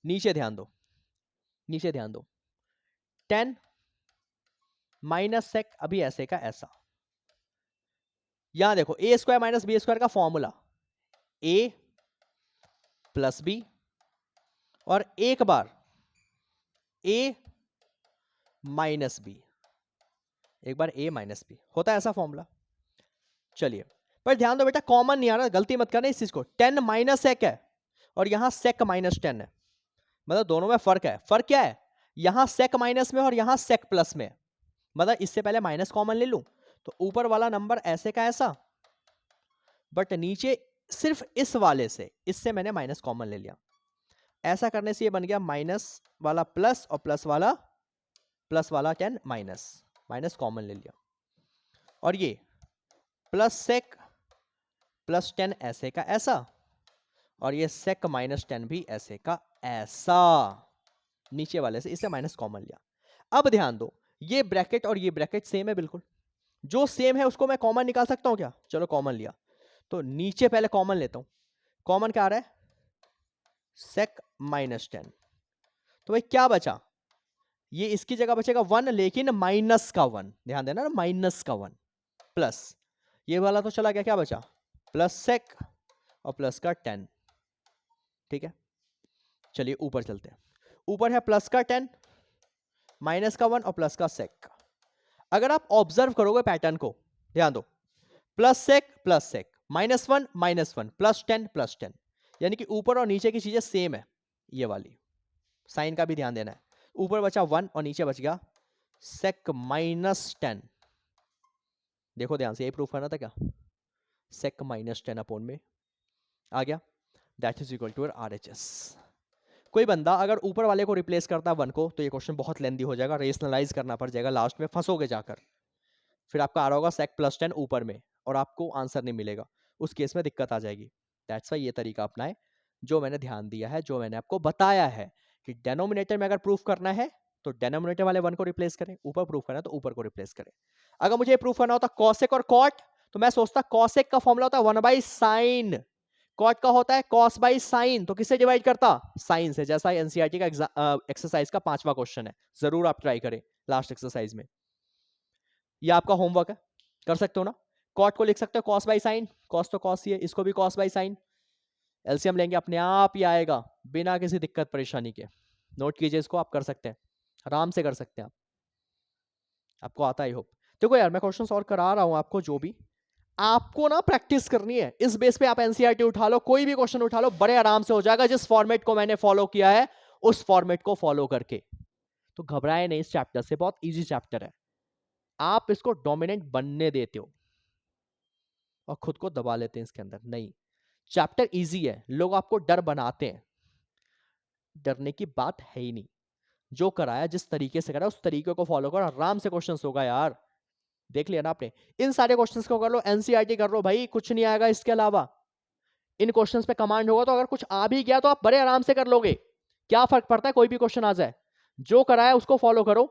नीचे ध्यान दो, नीचे ध्यान दो, 10 माइनस सेक अभी ऐसे का ऐसा। यहां देखो ए स्क्वायर माइनस बी स्क्वायर का फॉर्मूला ए प्लस बी और एक बार ए माइनस बी, एक बार ए माइनस बी, होता है ऐसा फॉर्मूला। चलिए पर ध्यान दो बेटा, कॉमन नहीं आ रहा, गलती मत करना इस चीज को। 10 माइनस सेक है और यहां सेक माइनस 10 है, मतलब दोनों में फर्क है। फर्क क्या है? यहां सेक माइनस में और यहां सेक प्लस में, मतलब इससे पहले माइनस कॉमन ले लूं तो ऊपर वाला नंबर ऐसे का ऐसा, बट नीचे सिर्फ इस वाले से, इससे मैंने माइनस कॉमन ले लिया। ऐसा करने से ये बन गया माइनस वाला प्लस और प्लस वाला 10 माइनस, माइनस कॉमन ले लिया। और ये प्लस सेक प्लस 10 ऐसे का ऐसा, और ये सेक माइनस 10 भी ऐसे का ऐसा, नीचे वाले से इसे माइनस कॉमन लिया। अब ध्यान दो, ये ब्रैकेट और ये ब्रैकेट सेम है बिल्कुल, जो सेम है उसको मैं कॉमन निकाल सकता हूं क्या? चलो कॉमन लिया, तो नीचे पहले कॉमन लेता हूं। कॉमन क्या आ रहा है? Sec minus 10। तो भाई क्या बचा? ये इसकी जगह बचेगा 1, लेकिन माइनस का 1, ध्यान देना ना, माइनस का 1 प्लस ये वाला तो चला गया, क्या बचा? प्लस सेक और प्लस का 10। ठीक है, चलिए ऊपर चलते हैं। ऊपर है प्लस का 10, माइनस का 1 और प्लस का सेक। अगर आप ऑब्जर्व करोगे पैटर्न को, ध्यान दो, प्लस सेक -1 प्लस 10, यानी कि ऊपर और नीचे की चीजें सेम है। ये वाली साइन का भी ध्यान देना है। ऊपर बचा 1 और नीचे बच गया सेक -10। देखो ध्यान से, ये प्रूफ करना था क्या? सेक -10 अपॉन में आ गया, that is equal to RHS। कोई बंदा अगर ऊपर वाले को रिप्लेस करता है 1 को, तो ये क्वेश्चन बहुत लेंदी हो जाएगा, रेशनलाइज करना पड़ जाएगा, लास्ट में फंसोगे जाकर। फिर आपका आ रहा होगा सेक प्लस 10 ऊपर में और आपको आंसर नहीं मिलेगा, उस केस में दिक्कत आ जाएगी। दैट्स वाई ये तरीका अपनाए जो मैंने ध्यान दिया है, जो मैंने आपको बताया है कि डेनोमिनेटर में अगर प्रूफ करना है तो डेनोमिनेटर वाले 1 को रिप्लेस करें, ऊपर प्रूफ करना है तो ऊपर को रिप्लेस करें। अगर मुझे प्रूफ करना होता कॉसेक और कॉट, तो मैं सोचता कॉसेक का फॉर्मूला होता है 1/sin, कॉट का होता है कॉस बाई साइन, तो किससे डिवाइड करता? साइन से, जैसा एनसीईआरटी का एक्सरसाइज का 5वां क्वेश्चन है, जरूर आप ट्राई करें लास्ट एक्सरसाइज में। ये आपका होमवर्क है, कर सकते हो ना। कॉट को लिख सकते हो कॉस बाई साइन, कॉस तो कॉस ही है, इसको भी कॉस बाई साइन, एलसीएम लेंगे अपने आप ही आएगा बिना किसी दिक्कत परेशानी के। नोट कीजिए इसको, आप कर सकते हैं, आराम से कर सकते हैं आप, आपको आता ही होप। देखो यार मैं क्वेश्चन सॉल्व करा रहा हूं आपको, जो भी आपको ना प्रैक्टिस करनी है, इस बेस पे आप एनसीईआरटी उठा लो, कोई भी क्वेश्चन उठा लो, बड़े आराम से हो जाएगा, जिस फॉर्मेट को मैंने फॉलो किया है उस फॉर्मेट को फॉलो करके। तो घबराए नहीं इस चैप्टर से, बहुत इजी चैप्टर है, आप इसको डोमिनेंट बनने देते हो और खुद को दबा लेते हैं इसके अंदर। नहीं, चैप्टर इजी है, लोग आपको डर बनाते हैं, डरने की बात है ही नहीं। जो कराया, जिस तरीके से कराया, उस तरीके को फॉलो करो, आराम से क्वेश्चंस होगा यार। देख लिया ना आपने, इन सारे क्वेश्चंस को कर लो, एनसीईआरटी कर लो भाई, कुछ नहीं आएगा इसके अलावा। इन क्वेश्चंस पे कमांड होगा, तो अगर कुछ आ भी गया तो आप बड़े आराम से कर लोगे, क्या फर्क पड़ता है कोई भी क्वेश्चन आ जाए। जो कराया उसको फॉलो करो,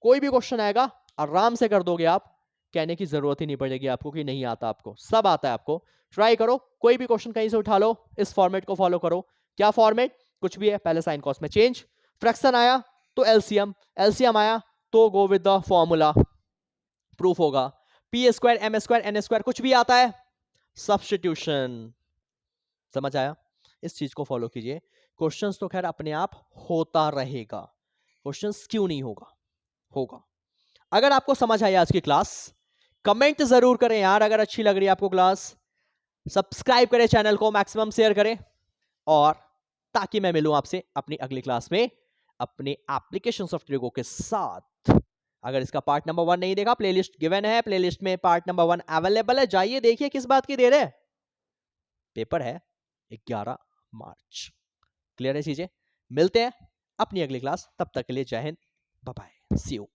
कोई भी क्वेश्चन आएगा आराम से कर दोगे आप, कहने की जरूरत ही नहीं पड़ेगी आपको कि नहीं आता, आपको सब आता है। आपको ट्राई करो, कोई भी क्वेश्चन कहीं से उठा लो, इस फॉर्मेट को फॉलो करो। क्या फॉर्मेट? कुछ भी है, पहले साइन कॉस में चेंज, फ्रैक्शन आया तो एलसीएम, एलसीएम आया तो go with the formula, proof होगा। P square M square N square कुछ भी आता है, सब्स्टिट्यूशन। समझ आया? इस चीज को फॉलो कीजिए, क्वेश्चंस तो खैर अपने आप होता रहेगा, क्वेश्चंस क्यों नहीं होगा, होगा। अगर आपको समझ आई आज की क्लास, कमेंट जरूर करें यार, अगर अच्छी लग रही है आपको क्लास, सब्सक्राइब करें चैनल को, मैक्सिमम शेयर करें, और ताकि मैं मिलूं आपसे अपनी अगली क्लास में अपने एप्लीकेशन ऑफ ट्रिगो के साथ। अगर इसका पार्ट नंबर 1 नहीं देखा, प्लेलिस्ट गिवन है, प्लेलिस्ट में पार्ट नंबर 1 अवेलेबल है, जाइए देखिए, किस बात की देर है, पेपर है 11 मार्च। क्लियर है चीजें? मिलते हैं अपनी अगली क्लास, तब तक के लिए Jai Hind, bye bye, see you.